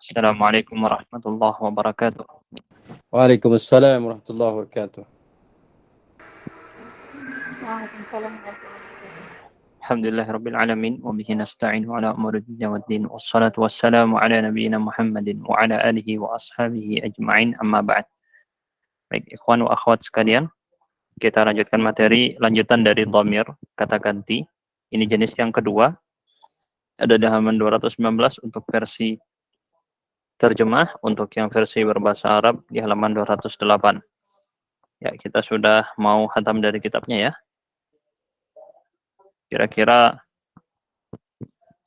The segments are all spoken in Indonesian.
Assalamualaikum warahmatullahi wabarakatuh. Waalaikumsalam warahmatullahi wabarakatuh. Waalaikumsalam warahmatullahi wabarakatuh. Alhamdulillahirabbil alamin wa bihi nasta'in ala umuri dunya waddin wassalatu wassalamu ala nabiyyina Muhammadin wa ala alihi wa ashabihi ajma'in amma ba'd. Baik, ikhwan wa akhwat sekalian, kita lanjutkan materi lanjutan dari dhamir kata ganti. Ini jenis yang kedua. Ada di halaman 219 untuk versi terjemah, untuk yang versi berbahasa Arab di halaman 208. Ya, kita sudah mau khatam dari kitabnya ya. Kira-kira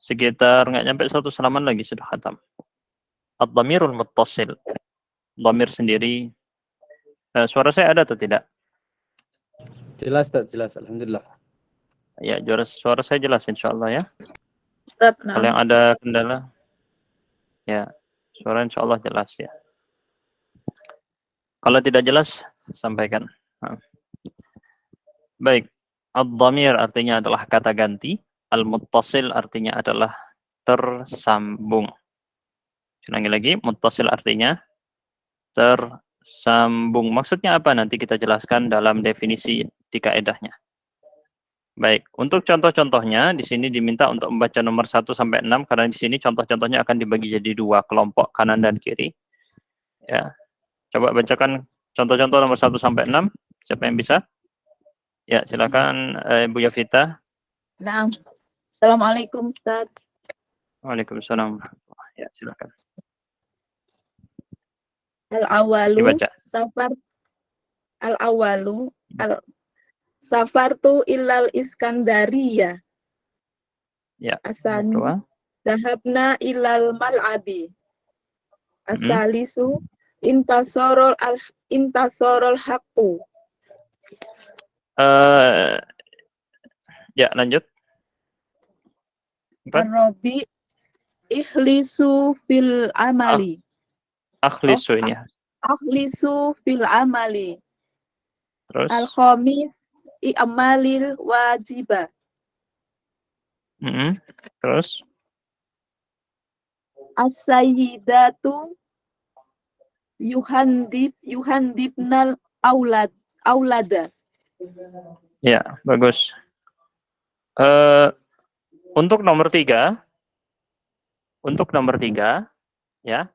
sekitar nggak nyampe 1 halaman lagi sudah khatam. Ad-dhamirul muttasil. Dhamir sendiri. Suara saya ada atau tidak? Jelas tak? Jelas, alhamdulillah. Ya, suara saya jelas insyaallah ya. Ustaz, Kalau yang ada kendala, ya suara insyaallah jelas ya. Kalau tidak jelas, sampaikan. Baik, ad-dhamir artinya adalah kata ganti, al-muttasil artinya adalah tersambung. Ulangi lagi, muttasil artinya tersambung. Maksudnya apa? Nanti kita jelaskan dalam definisi di kaedahnya. Baik, untuk contoh-contohnya di sini diminta untuk membaca nomor 1 sampai 6 karena di sini contoh-contohnya akan dibagi jadi 2 kelompok, kanan dan kiri. Ya. Coba bacakan contoh-contoh nomor 1 sampai 6. Siapa yang bisa? Ya, silakan Ibu Yafita. Nah, Assalamualaikum Ustaz. Waalaikumsalam. Ya, silakan. Al-awalu Dibaca. safartu ilal Iskandariyah. Ya. Asani Kedua. dahabna ilal mal'abi. Asalisu intasorol haqqu. Ya, lanjut. Ar-rabi ikhlisu fil amali. Akhlisu ini. Akhlisu fil amali. Terus. Al-khamis i'malil wajibah. Terus. As-sayyidatu yuhandibnal aulada. Ya, bagus. Untuk nomor 3, ya,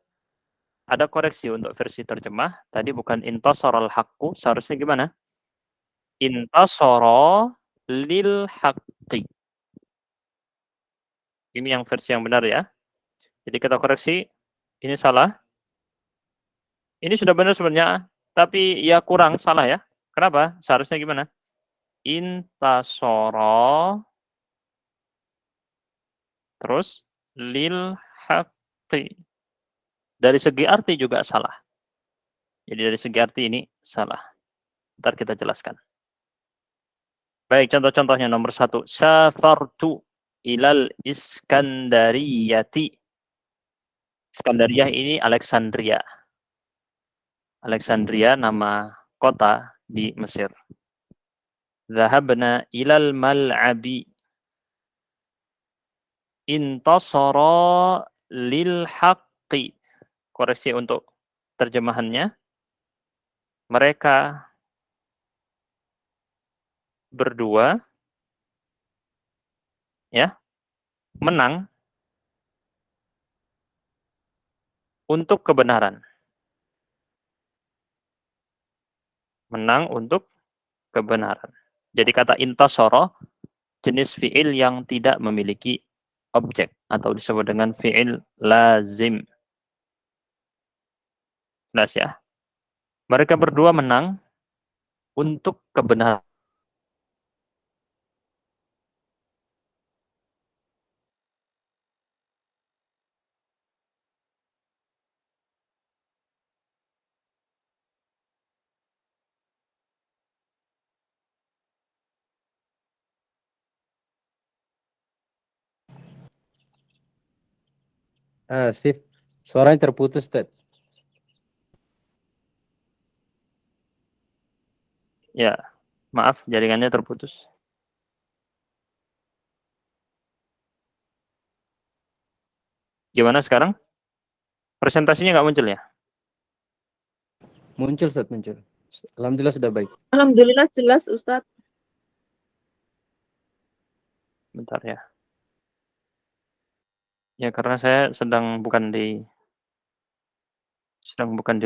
ada koreksi untuk versi terjemah. Tadi bukan intasaral haqqu, seharusnya gimana? Intasara lil haqqi. Ini yang versi yang benar ya. Jadi kita koreksi, ini salah. Ini sudah benar sebenarnya, tapi ya kurang, salah ya. Kenapa? Seharusnya gimana? Intasara terus lil haqqi. Dari segi arti juga salah. Jadi dari segi arti ini salah. Ntar kita jelaskan. Baik, contoh-contohnya nomor 1. Safartu ilal Iskandariyati. Iskandariyah ini Alexandria. Alexandria nama kota di Mesir. Zahabna ilal mal'abi. Intasara lil haqqi. Koreksi untuk terjemahannya. Mereka berdua ya menang untuk kebenaran. Menang untuk kebenaran. Jadi kata intasara jenis fi'il yang tidak memiliki objek atau disebut dengan fi'il lazim. Jelas ya? Mereka berdua menang untuk kebenaran. Sip. Suaranya terputus, Ted. Ya, maaf jaringannya terputus. Gimana sekarang? Presentasinya nggak muncul ya? Muncul Ustaz, muncul. Alhamdulillah sudah baik. Alhamdulillah jelas Ustadz. Bentar ya. Ya karena saya sedang bukan di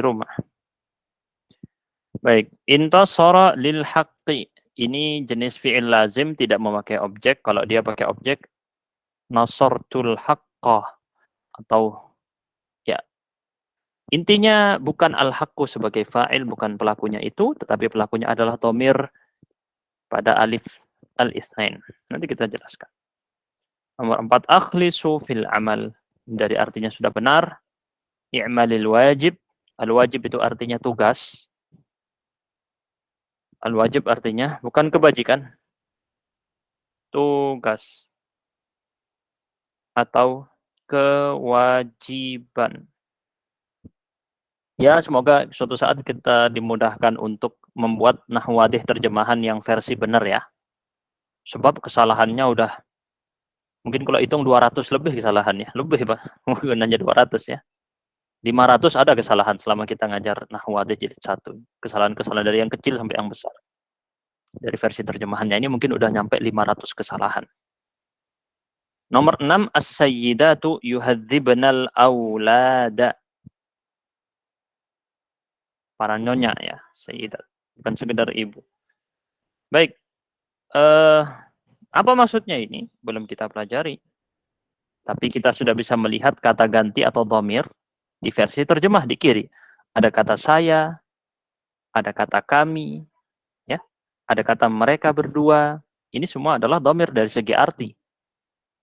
rumah. Baik, intasara lil haqqi. Ini jenis fi'il lazim tidak memakai objek. Kalau dia pakai objek, nasartul haqqah atau ya. Intinya bukan al-haqqu sebagai fa'il, bukan pelakunya itu, tetapi pelakunya adalah dhamir pada alif al-itsnain. Nanti kita jelaskan. Nomor 4, akhlisu fil amal. Dari artinya sudah benar. I'malil wajib. Al-wajib itu artinya tugas. Al-wajib artinya bukan kebajikan. Tugas. Atau kewajiban. Ya, semoga suatu saat kita dimudahkan untuk membuat nahwadih terjemahan yang versi benar ya. Sebab kesalahannya udah, mungkin kalau hitung 200 lebih kesalahannya. Lebih, Pak. Mungkin hanya 200 ya. 500 ada kesalahan selama kita ngajar nahwadih jilid 1. Kesalahan-kesalahan dari yang kecil sampai yang besar. Dari versi terjemahannya ini mungkin udah nyampe 500 kesalahan. Nomor 6, as-sayyidatu yuhadzibnal aulada. Para nyonya ya, sayyidat. Bukan sekedar ibu. Baik. Apa maksudnya ini? Belum kita pelajari. Tapi kita sudah bisa melihat kata ganti atau dhamir di versi terjemah di kiri. Ada kata saya, ada kata kami, ya, ada kata mereka berdua. Ini semua adalah dhamir dari segi arti.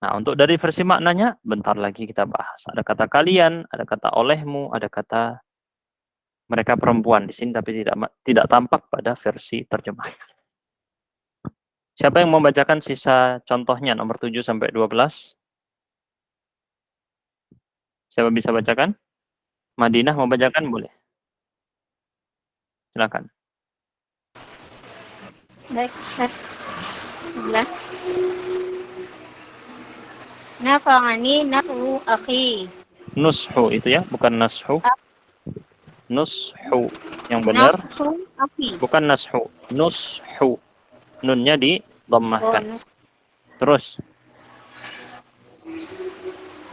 Nah, untuk dari versi maknanya, bentar lagi kita bahas. Ada kata kalian, ada kata olehmu, ada kata mereka perempuan di sini, tapi tidak tampak pada versi terjemah. Siapa yang membacakan sisa contohnya nomor 7 sampai 12? Siapa bisa bacakan? Madinah membacakan boleh. Silakan. Baik, Ustaz. Bismillah. Nafa'ani nafu akhi. Nushu itu ya, bukan nashu. Nushu. Yang benar. Nafu akhi. Bukan nashu. Nushu. Nunnya didammahkan. Terus.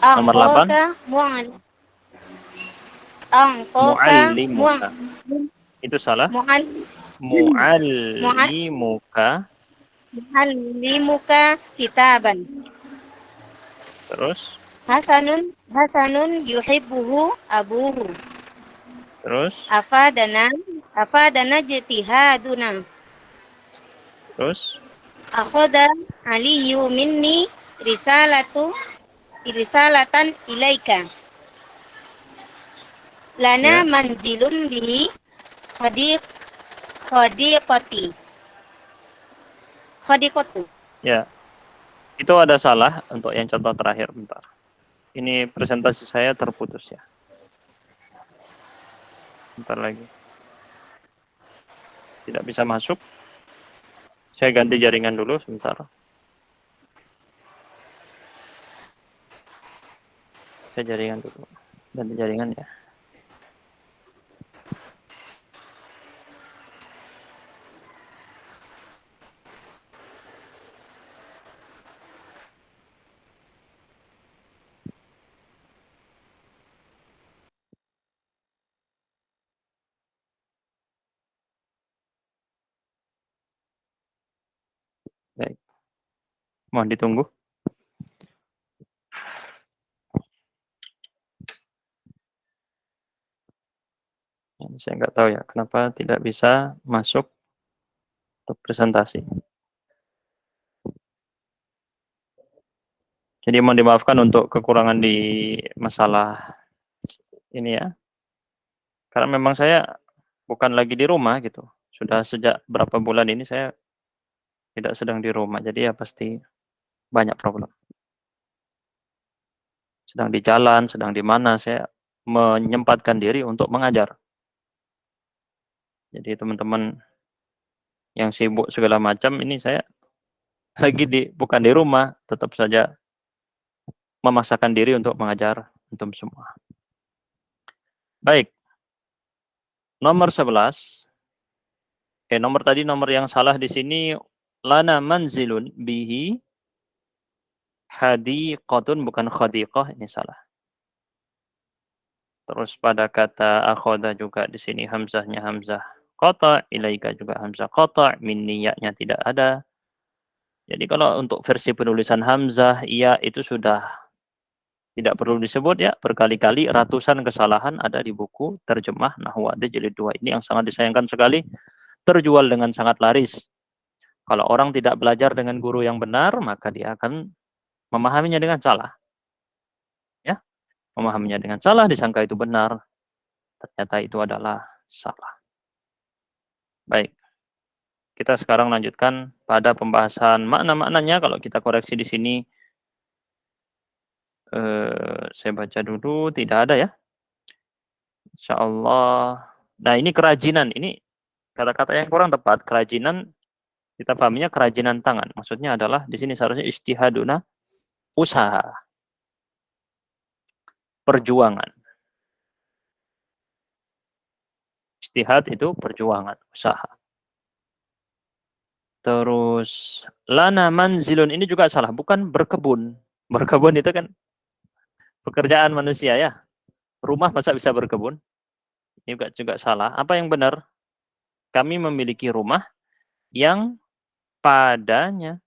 Nomor 8. Mu'allimuka. Itu salah. Mu'allimuka. Mu'allimuka kitaban. Terus. Hasanun yuhibbuhu abuhu. Terus. Afadana jtihaduna. Terus. Akhoda aliyu minni risalatan ilaika. Lana manzilun bihi khadiqatu. Ya. Itu ada salah untuk yang contoh terakhir, bentar. Ini presentasi saya terputus ya. Bentar lagi. Tidak bisa masuk. Saya ganti jaringan dulu sebentar. Saya jaringan dulu. Ganti jaringan ya. Baik. Mohon ditunggu. Saya nggak tahu ya, kenapa tidak bisa masuk untuk presentasi. Jadi mohon dimaafkan untuk kekurangan di masalah ini ya. Karena memang saya bukan lagi di rumah gitu. Sudah sejak berapa bulan ini saya tidak sedang di rumah. Jadi ya pasti banyak problem. Sedang di jalan, sedang di mana, saya menyempatkan diri untuk mengajar. Jadi teman-teman yang sibuk segala macam, ini saya lagi bukan di rumah, tetap saja memaksakan diri untuk mengajar antum semua. Baik. Nomor 11. Nomor yang salah di sini lana manzilun bihi hadiqatun, bukan khadiqah, ini salah. Terus pada kata akhoda juga di sini hamzahnya hamzah qata, ilaika juga hamzah qata, min niyatnya tidak ada. Jadi kalau untuk versi penulisan hamzah iya itu sudah tidak perlu disebut ya, berkali-kali ratusan kesalahan ada di buku terjemah Nahwu Wadih jilid 2 ini yang sangat disayangkan sekali, terjual dengan sangat laris. Kalau orang tidak belajar dengan guru yang benar, maka dia akan memahaminya dengan salah. Ya, memahaminya dengan salah, disangka itu benar, ternyata itu adalah salah. Baik. Kita sekarang lanjutkan pada pembahasan makna-maknanya. Kalau kita koreksi di sini, saya baca dulu, tidak ada ya. Insya Allah. Nah ini kerajinan, ini kata-kata yang kurang tepat. Kerajinan, kita pahaminya kerajinan tangan. Maksudnya adalah di sini seharusnya ijtihaduna, usaha, perjuangan. Ijtihad itu perjuangan, usaha. Terus lana manzilun ini juga salah, bukan berkebun. Berkebun itu kan pekerjaan manusia ya. Rumah masa bisa berkebun? Ini juga salah. Apa yang benar? Kami memiliki rumah yang padanya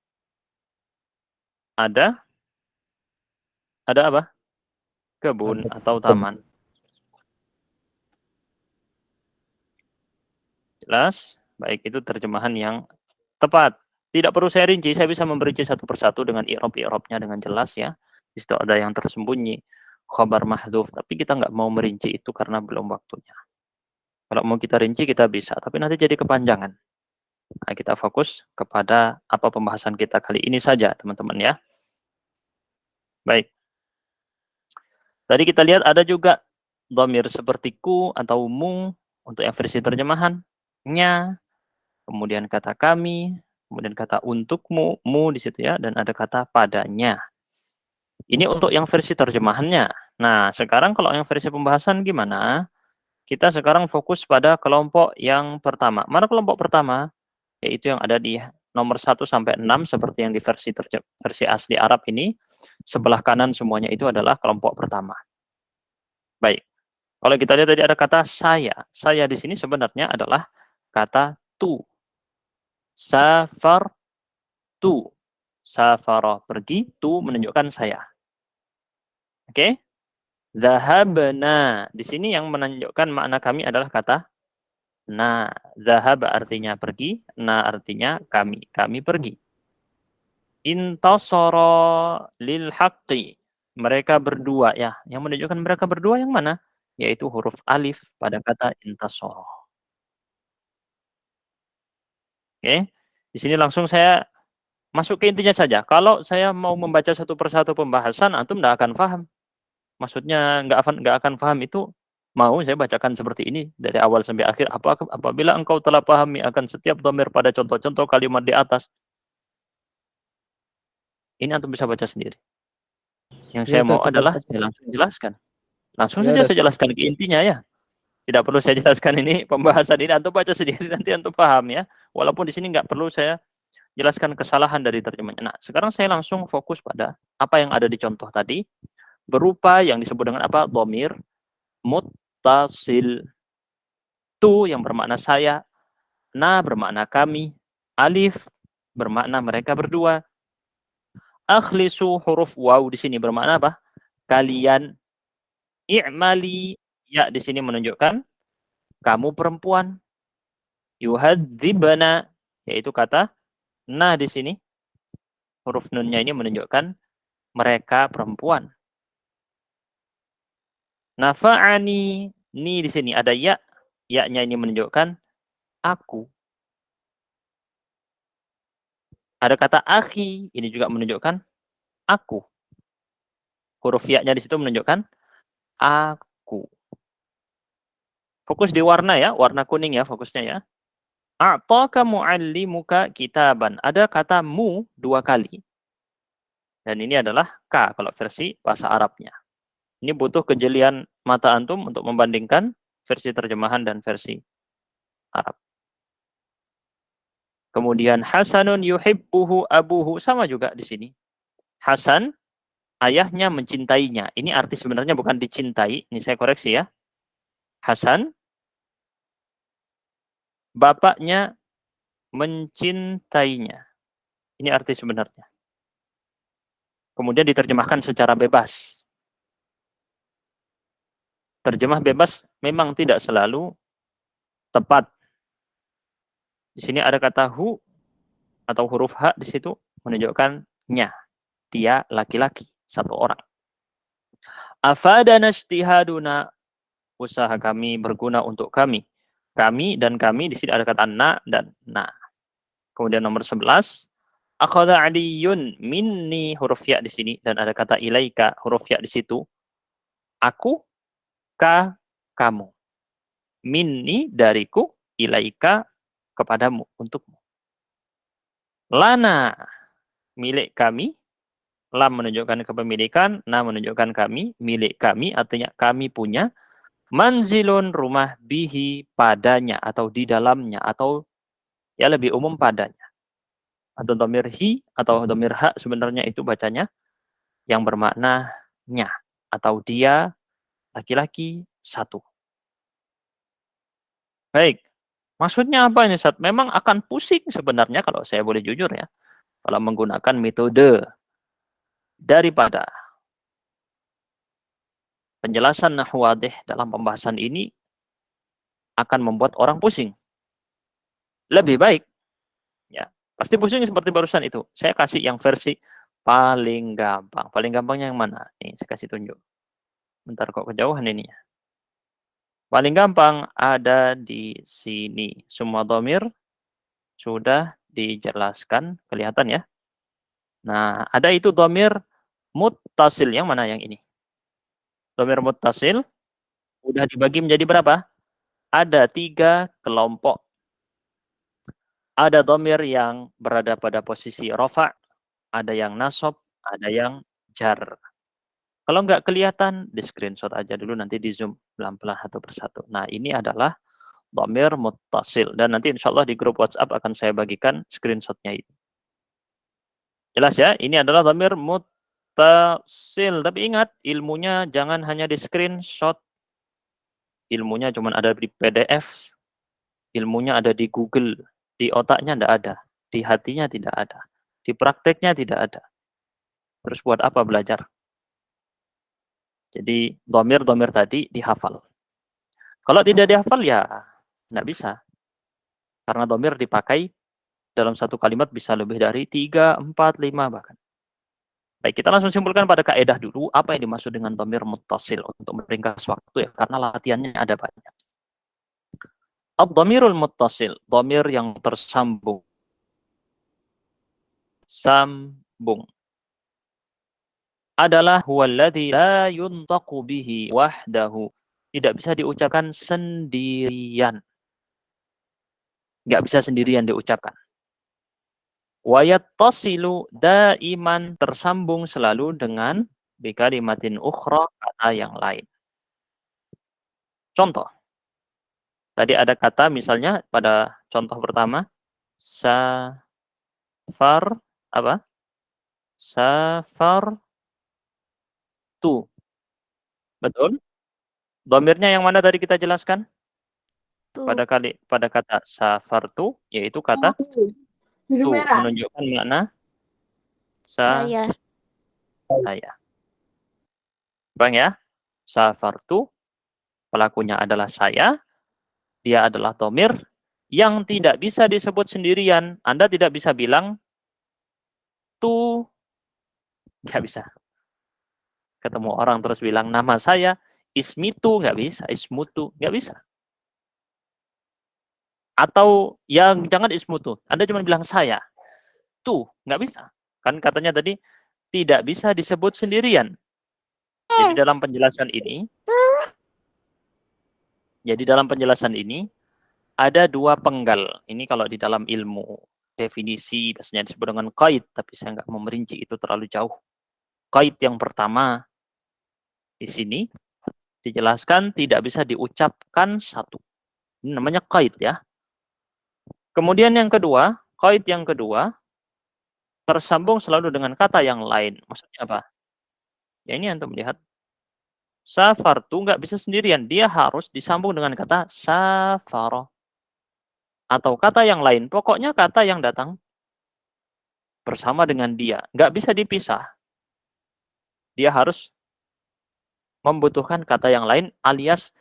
ada apa? Kebun atau taman. Jelas? Baik, itu terjemahan yang tepat. Tidak perlu saya rinci, saya bisa memberinci satu persatu dengan i'rab-i'rabnya dengan jelas ya. Di situ ada yang tersembunyi, khabar mahdhuf, tapi kita nggak mau merinci itu karena belum waktunya. Kalau mau kita rinci kita bisa, tapi nanti jadi kepanjangan. Nah, kita fokus kepada apa pembahasan kita kali ini saja, teman-teman ya. Baik. Tadi kita lihat ada juga dhamir seperti ku atau mu untuk yang versi terjemahannya, kemudian kata kami, kemudian kata untukmu, mu di situ ya, dan ada kata padanya. Ini untuk yang versi terjemahannya. Nah, sekarang kalau yang versi pembahasan gimana? Kita sekarang fokus pada kelompok yang pertama. Mana kelompok pertama? Yaitu yang ada di nomor 1 sampai 6 seperti yang di versi asli Arab ini. Sebelah kanan semuanya itu adalah kelompok pertama. Baik. Kalau kita lihat tadi ada kata saya. Saya di sini sebenarnya adalah kata tu. Safar tu. Safara pergi, tu menunjukkan saya. Oke? Zahabna. Di sini yang menunjukkan makna kami adalah kata na. Zahab artinya pergi, na artinya kami. Kami pergi. Intasara lil haqqi. Mereka berdua ya. Yang menunjukkan mereka berdua yang mana? Yaitu huruf alif pada kata intasara. Oke. Di sini langsung saya masuk ke intinya saja. Kalau saya mau membaca satu persatu pembahasan, antum tidak akan paham. Maksudnya nggak akan paham itu mau saya bacakan seperti ini dari awal sampai akhir. Apabila engkau telah pahami akan setiap dhamir pada contoh-contoh kalimat di atas, ini antum bisa baca sendiri. Yang saya mau adalah saya langsung jelaskan. Langsung saja saya jelaskan ke intinya ya. Tidak perlu saya jelaskan ini pembahasan ini, antum baca sendiri nanti antum paham ya. Walaupun di sini nggak perlu saya jelaskan kesalahan dari terjemahnya. Nah, sekarang saya langsung fokus pada apa yang ada di contoh tadi, berupa yang disebut dengan apa? Dhamir muttasil. Tu yang bermakna saya, na bermakna kami, alif bermakna mereka berdua. Akhlisu huruf waw di sini bermakna apa? Kalian. I'mali ya di sini menunjukkan kamu perempuan. Yuhadzibna yaitu kata na di sini. Huruf nunnya ini menunjukkan mereka perempuan. Nafa'ani ni di sini ada ya. Ya-nya ini menunjukkan aku. Ada kata akhi, ini juga menunjukkan aku. Huruf ya-nya di situ menunjukkan aku. Fokus di warna ya, warna kuning ya fokusnya ya. A'taka mu'allimuka kitaban. Ada kata mu 2 kali. Dan ini adalah ka kalau versi bahasa Arabnya. Ini butuh kejelian mata antum untuk membandingkan versi terjemahan dan versi Arab. Kemudian Hasanun yuhibbuhu abuhu, sama juga di sini. Hasan, ayahnya mencintainya. Ini arti sebenarnya bukan dicintai, ini saya koreksi ya. Hasan, bapaknya mencintainya. Ini arti sebenarnya. Kemudian diterjemahkan secara bebas. Terjemah bebas memang tidak selalu tepat. Di sini ada kata hu atau huruf H di situ menunjukkan nya. Dia laki-laki, satu orang. Afadana ijtihaduna, usaha kami berguna untuk kami. Kami dan kami di sini ada kata na dan na. Kemudian nomor 11, akhadha aliyun minni, huruf ya di sini, dan ada kata ilaika, huruf ya di situ. Aku, kamu. Minni, dariku, ilaika, kepadamu, untukmu. Lana, milik kami. Lam menunjukkan kepemilikan, na menunjukkan kami, milik kami, artinya kami punya. Manzilun, rumah, bihi, padanya, atau di dalamnya, atau ya lebih umum padanya. Atau domir hi, atau domir ha, sebenarnya itu bacanya yang bermakna nya, atau dia, laki-laki, satu. Baik, maksudnya apa ini, Ustaz? Memang akan pusing sebenarnya kalau saya boleh jujur ya, kalau menggunakan metode daripada penjelasan nahwadih dalam pembahasan ini akan membuat orang pusing. Lebih baik, ya pasti pusing seperti barusan itu. Saya kasih yang versi paling gampang. Paling gampangnya yang mana? Nih, saya kasih tunjuk. Bentar kok kejauhan ininya. Paling gampang ada di sini. Semua dhamir sudah dijelaskan, kelihatan ya. Nah, ada itu dhamir muttasil. Yang mana yang ini? Dhamir muttasil sudah dibagi menjadi berapa? Ada 3 kelompok. Ada dhamir yang berada pada posisi rafa', ada yang nasab, ada yang jar. Kalau nggak kelihatan, di screenshot aja dulu, nanti di zoom pelan-pelan satu persatu. Nah, ini adalah dhamir muttasil. Dan nanti insya Allah di grup WhatsApp akan saya bagikan screenshotnya itu. Jelas ya, ini adalah dhamir muttasil. Tapi ingat, ilmunya jangan hanya di screenshot. Ilmunya cuma ada di PDF. Ilmunya ada di Google. Di otaknya tidak ada. Di hatinya tidak ada. Di prakteknya tidak ada. Terus buat apa belajar? Jadi dhamir-dhamir tadi dihafal. Kalau tidak dihafal ya tidak bisa. Karena dhamir dipakai dalam satu kalimat bisa lebih dari 3, 4, 5 bahkan. Baik, kita langsung simpulkan pada kaidah dulu apa yang dimaksud dengan dhamir muttasil untuk meringkas waktu ya, karena latihannya ada banyak. Ad-dhamirul muttasil, dhamir yang tersambung. Sambung. Adalah huwallazi la yuntaqu bihi wahdahu. Tidak bisa diucapkan sendirian. Nggak bisa sendirian diucapkan. Wa yattasilu daiman, tersambung selalu dengan bikalimatin ukhra, kata yang lain. Contoh. Tadi ada kata misalnya pada contoh pertama, safar, apa? Safar tu. Betul? Dhamirnya yang mana tadi kita jelaskan? Pada kata safartu, yaitu kata tu, menunjukkan makna saya. Bang ya, safartu, pelakunya adalah saya, dia adalah dhamir yang tidak bisa disebut sendirian. Anda tidak bisa bilang tu, nggak bisa. Ketemu orang terus bilang nama saya ismitu, nggak bisa. Ismutu, nggak bisa. Atau yang jangan ismutu, Anda cuma bilang saya, tu, nggak bisa. Kan katanya tadi tidak bisa disebut sendirian. Jadi dalam penjelasan ini, ada 2 penggal. Ini kalau di dalam ilmu definisi biasanya disebut dengan qaid, tapi saya nggak mau merinci itu terlalu jauh. Qaid yang pertama Di sini dijelaskan tidak bisa diucapkan satu. Ini namanya qaid ya. Kemudian yang kedua, qaid yang kedua tersambung selalu dengan kata yang lain. Maksudnya apa? Ya ini antum lihat. Safartu nggak bisa sendirian, dia harus disambung dengan kata safaro atau kata yang lain. Pokoknya kata yang datang bersama dengan dia, nggak bisa dipisah. Dia harus membutuhkan kata yang lain alias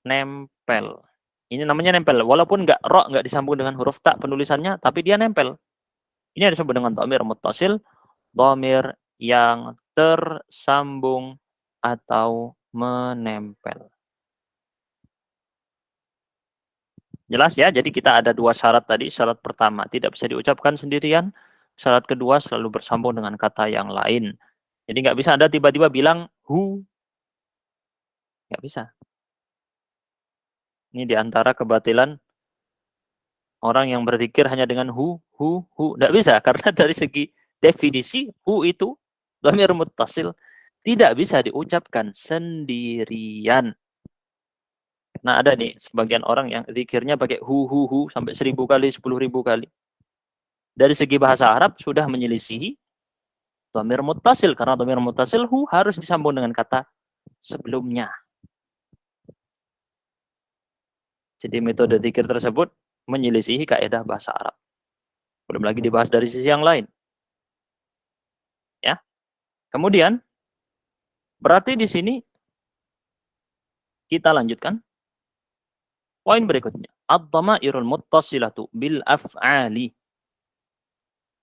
nempel. Ini namanya nempel. Walaupun nggak disambung dengan huruf ta penulisannya, tapi dia nempel. Ini disebut dengan dhamir muttasil, dhamir yang tersambung atau menempel. Jelas ya? Jadi kita ada dua syarat tadi. Syarat pertama, tidak bisa diucapkan sendirian. Syarat kedua, selalu bersambung dengan kata yang lain. Jadi nggak bisa Anda tiba-tiba bilang hu. Nggak bisa. Ini diantara kebatilan orang yang berzikir hanya dengan hu. Nggak bisa. Karena dari segi definisi, hu itu dhamir muttasil tidak bisa diucapkan sendirian. Nah ada nih sebagian orang yang zikirnya pakai hu sampai 1000 kali, 10.000 kali. Dari segi bahasa Arab sudah menyelisihi dhamir muttasil. Karena dhamir muttasil hu harus disambung dengan kata sebelumnya. Jadi metode zikir tersebut menyelisihi kaidah bahasa Arab. Belum lagi dibahas dari sisi yang lain. Ya. Kemudian berarti di sini kita lanjutkan. Poin berikutnya, ad-dhamairul muttasilatu bil af'ali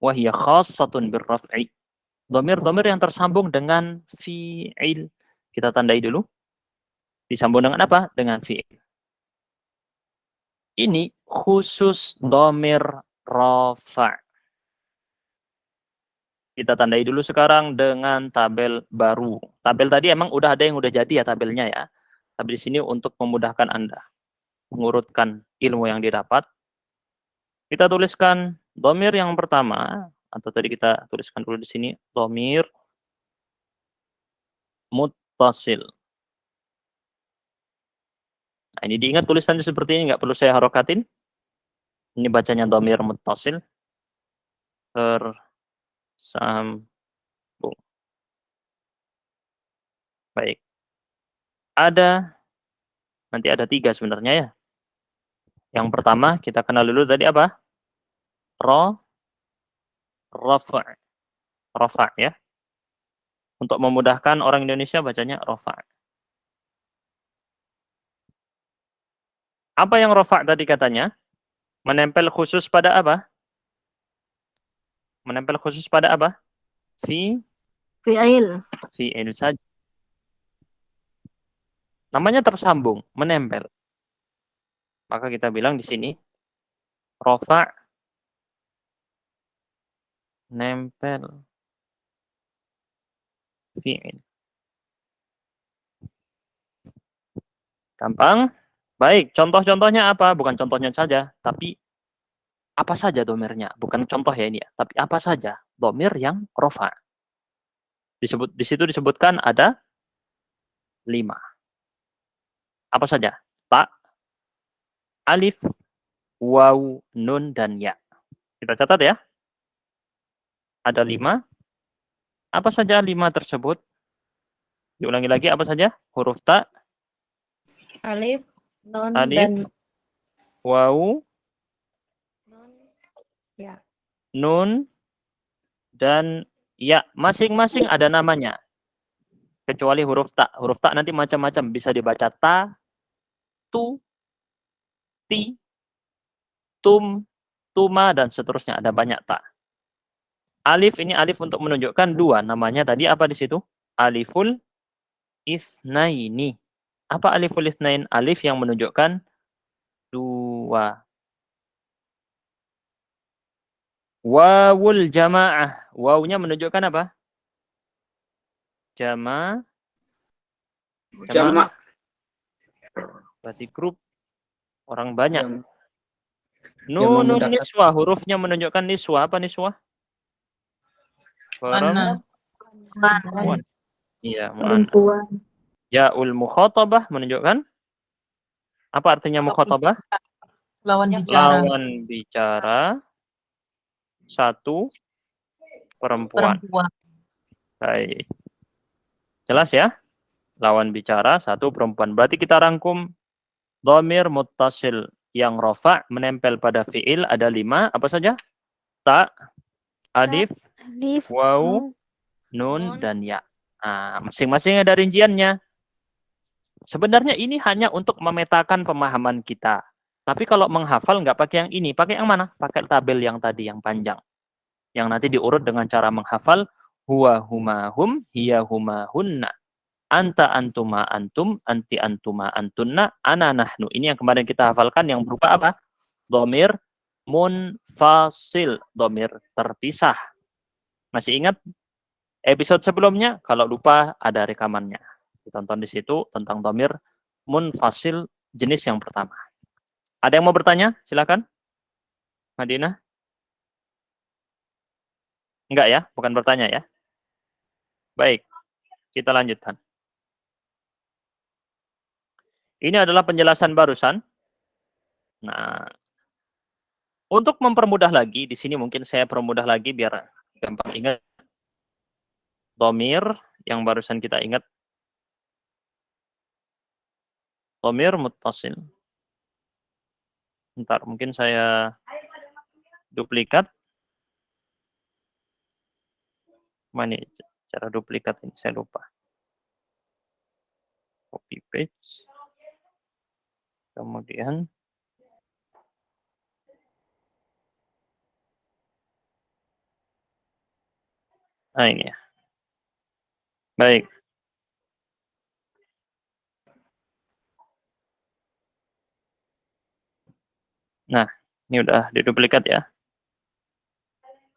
wa hiya khassatun bir raf'i. Dhamir-dhamir yang tersambung dengan fi'il. Kita tandai dulu. Disambung dengan apa? Dengan fi'il. Ini khusus dhamir rafa'. Kita tandai dulu sekarang dengan tabel baru. Tabel tadi emang udah ada yang udah jadi ya tabelnya ya. Tapi di sini untuk memudahkan Anda mengurutkan ilmu yang didapat, kita tuliskan dhamir yang pertama, atau tadi kita tuliskan dulu di sini, dhamir muttasil. Nah, ini diingat tulisannya seperti ini, nggak perlu saya harokatin. Ini bacanya dhamir muttasil. Tersambung. Baik. Nanti ada 3 sebenarnya ya. Yang pertama kita kenal dulu tadi apa? Rafa' ya. Untuk memudahkan orang Indonesia bacanya rafa'. Apa yang rafa' tadi katanya? Menempel khusus pada apa? Menempel khusus pada apa? Fi'il. Fi'il saja. Namanya tersambung, menempel. Maka kita bilang di sini rafa' nempel fi'il. Gampang? Baik, contoh-contohnya apa? Bukan contohnya saja, tapi apa saja domirnya? Bukan contoh ya ini ya, tapi apa saja domir yang rafa'. Di situ disebutkan ada 5. Apa saja? Ta, alif, waw, nun, dan ya. Kita catat ya. Ada 5. Apa saja 5 tersebut? Diulangi lagi, apa saja? Huruf ta, Alif, nun, alif, dan waw, ya. nun, dan ya. Masing-masing ada namanya. Kecuali huruf ta. Huruf ta nanti macam-macam. Bisa dibaca ta, tu, ti, tum, tuma, dan seterusnya. Ada banyak ta. Alif ini alif untuk menunjukkan 2. Namanya tadi apa di situ? Aliful isnaini. Apa aliful isnain? Alif yang menunjukkan 2. Wawul jamaah. Wawunya menunjukkan apa? Jamaah. Berarti grup. Orang banyak. Nunun niswah. Hurufnya menunjukkan niswah. Apa niswah? Perempuan. Iya, perempuan. Ya'ul mukhatabah menunjukkan apa artinya mukhatabah? Lawan bicara. Lawan bicara satu perempuan. Baik. Jelas ya? Lawan bicara satu perempuan. Berarti kita rangkum dhamir muttasil yang rafa' menempel pada fi'il ada 5. Apa saja? Ta, alif, Alif, waw, nun, dan ya. Nah, masing-masing ada rinciannya. Sebenarnya ini hanya untuk memetakan pemahaman kita. Tapi kalau menghafal nggak pakai yang ini. Pakai yang mana? Pakai tabel yang tadi, yang panjang. Yang nanti diurut dengan cara menghafal. Huwa huma hum, hiya huma hunna. Anta antuma antum, anti antuma antunna, ana nahnu. Ini yang kemarin kita hafalkan yang berupa apa? Dhamir munfasil. Dhamir terpisah. Masih ingat episode sebelumnya? Kalau lupa ada rekamannya. Ditonton di situ tentang dhamir munfasil jenis yang pertama. Ada yang mau bertanya? Silakan. Madinah? Enggak ya? Bukan bertanya ya? Baik. Kita lanjutkan. Ini adalah penjelasan barusan. Nah, untuk mempermudah lagi, di sini mungkin saya permudah lagi biar gampang ingat. Dhamir yang barusan kita ingat. Dhamir muttasil. Bentar, mungkin saya duplikat. Mana cara duplikat ini? Saya lupa. Copy paste. Kemudian ini ya. Baik. Nah, ini udah diduplikat ya.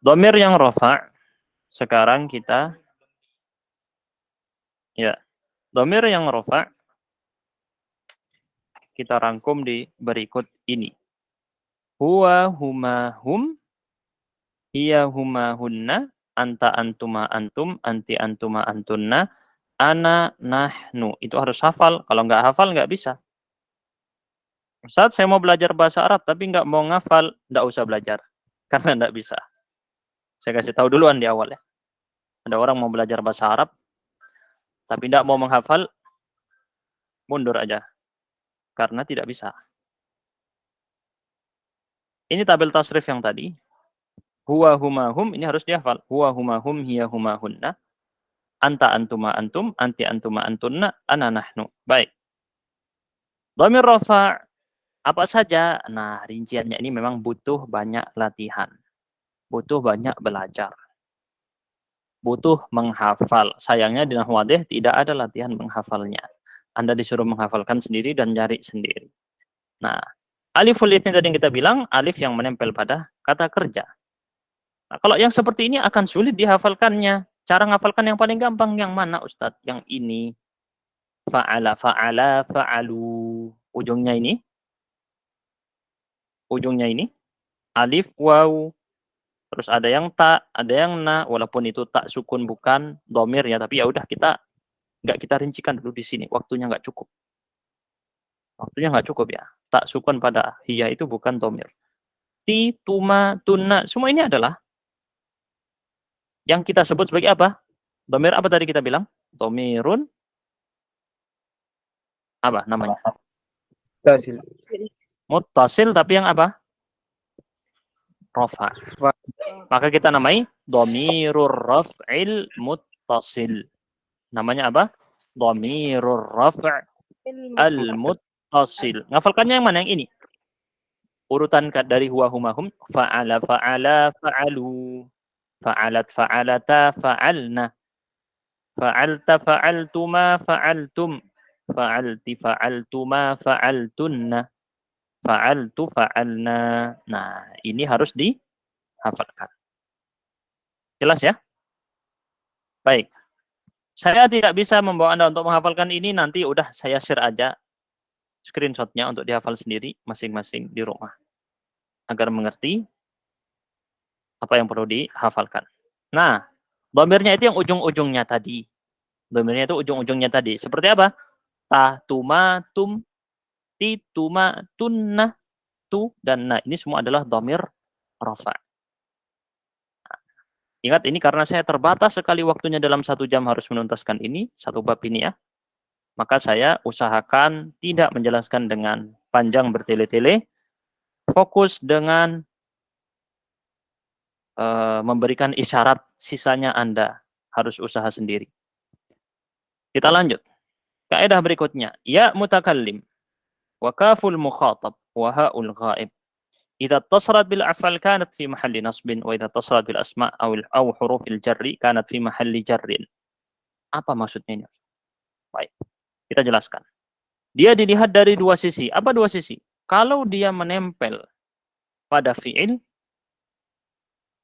Dhamir yang rafa' sekarang kita ya. Dhamir yang rafa' kita rangkum di berikut ini. Huwa huma hum, hiya huma hunna, anta antuma antum, anti antuma antunna, ana nahnu. Itu harus hafal. Kalau nggak hafal nggak bisa. Ustaz, saya mau belajar bahasa Arab tapi nggak mau ngafal, nggak usah belajar. Karena nggak bisa. Saya kasih tahu duluan di awal ya. Ada orang mau belajar bahasa Arab tapi nggak mau menghafal, mundur aja. Karena tidak bisa. Ini tabel tasrif yang tadi. Huwa huma hum, ini harus dihafal. Huwa huma hum, hiya huma hunna. Anta antuma antum, anti antuma antunna, ana nahnu. Baik. Dhamir rafa' apa saja? Nah, rinciannya ini memang butuh banyak latihan. Butuh banyak belajar. Butuh menghafal. Sayangnya di Nahwadih tidak ada latihan menghafalnya. Anda disuruh menghafalkan sendiri dan cari sendiri. Nah, aliful ini tadi yang kita bilang, alif yang menempel pada kata kerja. Nah, kalau yang seperti ini akan sulit dihafalkannya. Cara menghafalkan yang paling gampang yang mana, Ustadz? Yang ini. Fa'ala, fa'ala, fa'alu. Ujungnya ini. Ujungnya ini. Alif, waw. Terus ada yang ta, ada yang na. Walaupun itu tak sukun bukan dhamir ya. Tapi ya udah nggak kita rincikan dulu di sini. Waktunya nggak cukup. Waktunya nggak cukup ya. Tak sukun pada hiya itu bukan dhamir. Ti, tuma, tunna. Semua ini adalah yang kita sebut sebagai apa? Dhamir apa tadi kita bilang? Dhamirun. Apa namanya? Muttasil. Muttasil tapi yang apa? Rafa. Maka kita namai dhamirur raf'il muttasil. Namanya apa? Dhamirur raf'il muttasil. Ngafalkannya yang mana? Yang ini. Urutan dari huwa huma hum. Fa'ala fa'ala fa'alu. Fa'alat fa'alata fa'alna. Fa'alta fa'altuma fa'altum. Fa'alti fa'altuma fa'altunna. Fa'altu fa'alna. Nah, ini harus dihafalkan. Jelas ya? Baik. Saya tidak bisa membawa Anda untuk menghafalkan ini. Nanti udah saya share aja screenshotnya untuk dihafal sendiri masing-masing di rumah. Agar mengerti apa yang perlu dihafalkan. Nah, dhamirnya itu yang ujung-ujungnya tadi. Dhamirnya itu ujung-ujungnya tadi. Seperti apa? ta, tuma, tum, ti, tuma, tunna, tu, dan na. Ini semua adalah dhamir rafa. Ingat ini karena saya terbatas sekali waktunya dalam 1 jam harus menuntaskan ini, 1 bab ini ya. Maka saya usahakan tidak menjelaskan dengan panjang bertele-tele, fokus dengan memberikan isyarat, sisanya Anda harus usaha sendiri. Kita lanjut. Kaidah berikutnya, ya mutakallim wa kaful mukhatab wa ha'ul ghaib. Idza tasrat bil af'al kanat fi mahalli nasbin wa idza tasrat bil asma' aw hurufil jarri kanat fi mahalli jarrin. Apa maksudnya ini? Baik, kita jelaskan. Dia dilihat dari 2 sisi. Apa 2 sisi? Kalau dia menempel pada fi'il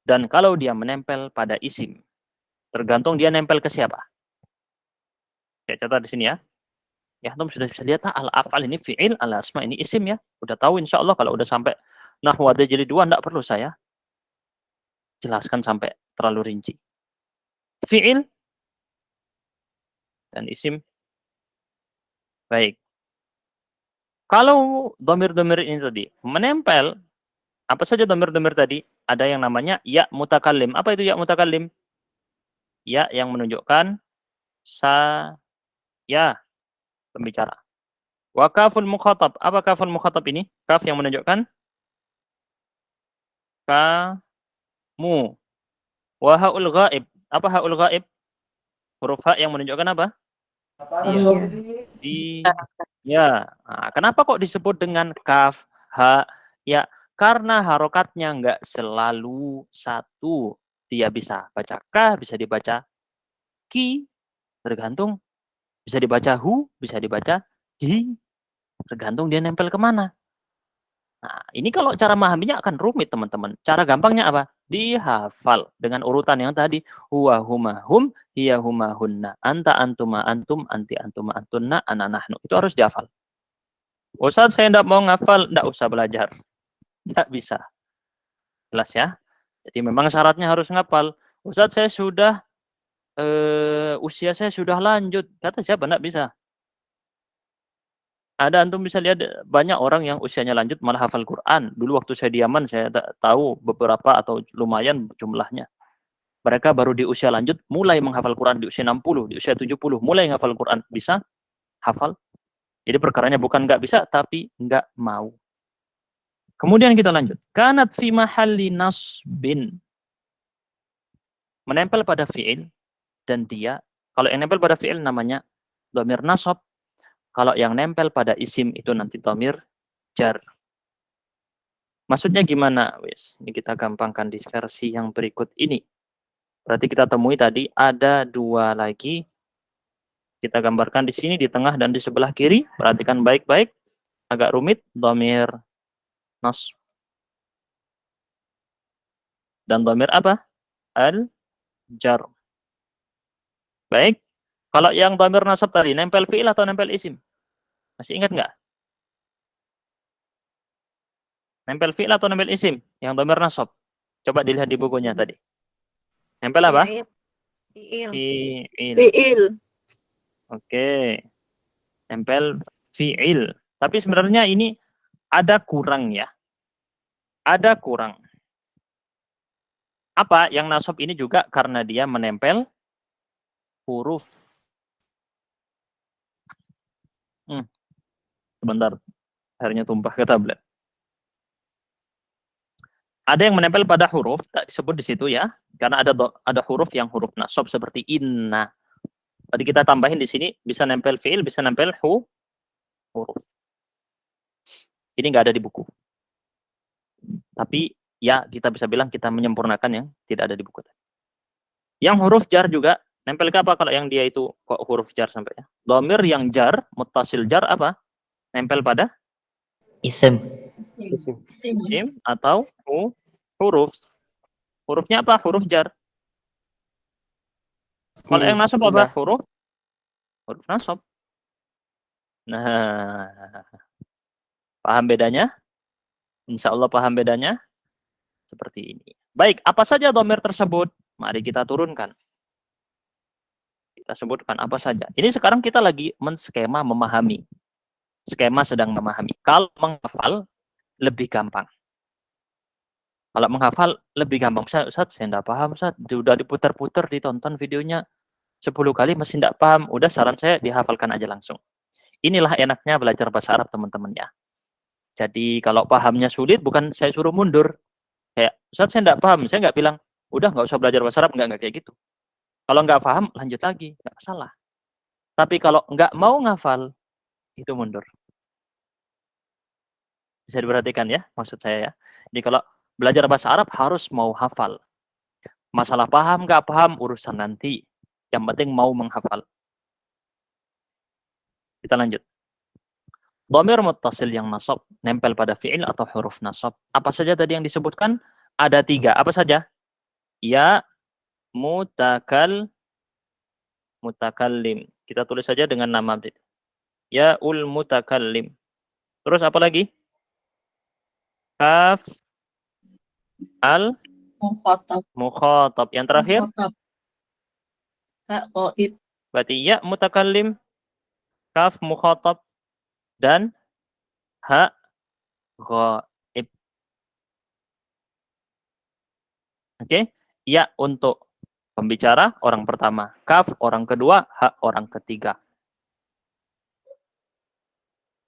dan kalau dia menempel pada isim. Tergantung dia nempel ke siapa. Saya catat di sini ya. Ya, antum sudah bisa lihat al-af'al ini fi'il, al-asma ini isim ya. Udah tahu insyaallah kalau udah sampai nahwu ada jilid 2 enggak perlu saya jelaskan sampai terlalu rinci. Fi'il dan isim. Baik. Kalau dhamir-dhamir ini tadi menempel, apa saja dhamir-dhamir tadi? Ada yang namanya ya mutakallim. Apa itu ya mutakallim? Ya yang menunjukkan saya pembicara. Wa kaful mukhatab. Apa kaful mukhatab ini? Kaf yang menunjukkan kamu. Wa ha'ul ghaib. Apa ha'ul ghaib? Huruf ha yang menunjukkan apa? Ya. Nah, kenapa kok disebut dengan kaf, ha, ya? Karena harokatnya enggak selalu satu. Dia bisa baca ka, bisa dibaca ki, tergantung. Bisa dibaca hu, bisa dibaca hi, tergantung dia nempel kemana. Nah, ini kalau cara memahaminya akan rumit, teman-teman. Cara gampangnya apa? Dihafal dengan urutan yang tadi. Huwa huma hum, hiya huma hunna, anta antuma antum, anti antuma antunna, ana nahnu. Itu harus dihafal. Ustaz, saya tidak mau ngafal, tidak usah belajar. Tidak bisa. Jelas ya? Jadi memang syaratnya harus ngapal. Ustaz, saya sudah, usia saya sudah lanjut. Kata siapa? Tidak bisa. Ada, antum bisa lihat banyak orang yang usianya lanjut malah hafal Quran. Dulu waktu saya di Yaman, saya tahu beberapa atau lumayan jumlahnya. Mereka baru di usia lanjut mulai menghafal Quran di usia 60, di usia 70, mulai menghafal Quran. Bisa hafal. Jadi perkaranya bukan nggak bisa, tapi nggak mau. Kemudian kita lanjut. Kanat fi mahalli nasbin. Menempel pada fi'il dan dia, kalau yang nempel pada fi'il namanya dhamir nasab. Kalau yang nempel pada isim itu nanti dhamir jar. Maksudnya gimana? Wes, ini kita gampangkan di versi yang berikut ini. Berarti kita temui tadi ada 2 lagi. Kita gambarkan di sini, di tengah dan di sebelah kiri. Perhatikan baik-baik. Agak rumit. Dhamir nasb. Dan dhamir apa? Al-jar. Baik. Kalau yang dhamir nasab tadi, nempel fi'il atau nempel isim? Masih ingat nggak? Nempel fi'il atau nempel isim? Yang dhamir nasab. Coba dilihat di bukunya tadi. Nempel apa? Fi'il. Fi'il. Oke. Nempel fi'il. Tapi sebenarnya ini ada kurang ya. Ada kurang. Apa? Yang nasab ini juga karena dia menempel huruf. Sebentar. Akhirnya tumpah ke tablet. Ada yang menempel pada huruf, tak disebut di situ ya. Karena ada huruf yang huruf nasab seperti inna. Tadi kita tambahin di sini bisa nempel fi'il, bisa nempel huruf. Ini nggak ada di buku. Tapi ya kita bisa bilang kita menyempurnakan yang tidak ada di buku tadi. Yang huruf jar juga nempel ke apa kalau yang dia itu kok huruf jar sampai ya? Dhamir yang jar, muttasil jar apa? Nempel pada Isim. isim atau huruf. Hurufnya apa? Huruf jar. Kalau yang nasab apa? Huruf nasab. Nah, paham bedanya? Insya Allah paham bedanya? Seperti ini. Baik, apa saja dhamir tersebut? Mari kita turunkan. Kita sebutkan apa saja. Ini sekarang kita lagi menskema memahami. Skema sedang memahami. Kalau menghafal lebih gampang. Kalau menghafal lebih gampang. Ustaz, saya tidak paham, Ustaz. Udah diputar-putar, ditonton videonya 10 kali masih tidak paham. Udah, saran saya dihafalkan aja langsung. Inilah enaknya belajar bahasa Arab, teman-teman ya. Jadi kalau pahamnya sulit, bukan saya suruh mundur. Kayak, Ustaz, saya tidak paham. Saya nggak bilang, udah nggak usah belajar bahasa Arab. Nggak kayak gitu. Kalau nggak paham, lanjut lagi. Nggak masalah. Tapi kalau nggak mau ngafal, itu mundur. Bisa diperhatikan ya, maksud saya ya. Jadi kalau belajar bahasa Arab harus mau hafal. Masalah paham nggak paham, urusan nanti. Yang penting mau menghafal. Kita lanjut. Dhamir muttasil yang nasab, nempel pada fi'il atau huruf nasab. Apa saja tadi yang disebutkan? Ada 3. Apa saja? Ya, mutakallim. Kita tulis saja dengan nama. Ya ul mutakallim. Terus apa lagi? Kaf al mukhatab. Yang terakhir? Ha ghaib. Berarti ya mutakallim, kaf mukhatab, dan ha ghaib. Oke? Ya untuk pembicara orang pertama, kaf orang kedua, ha orang ketiga.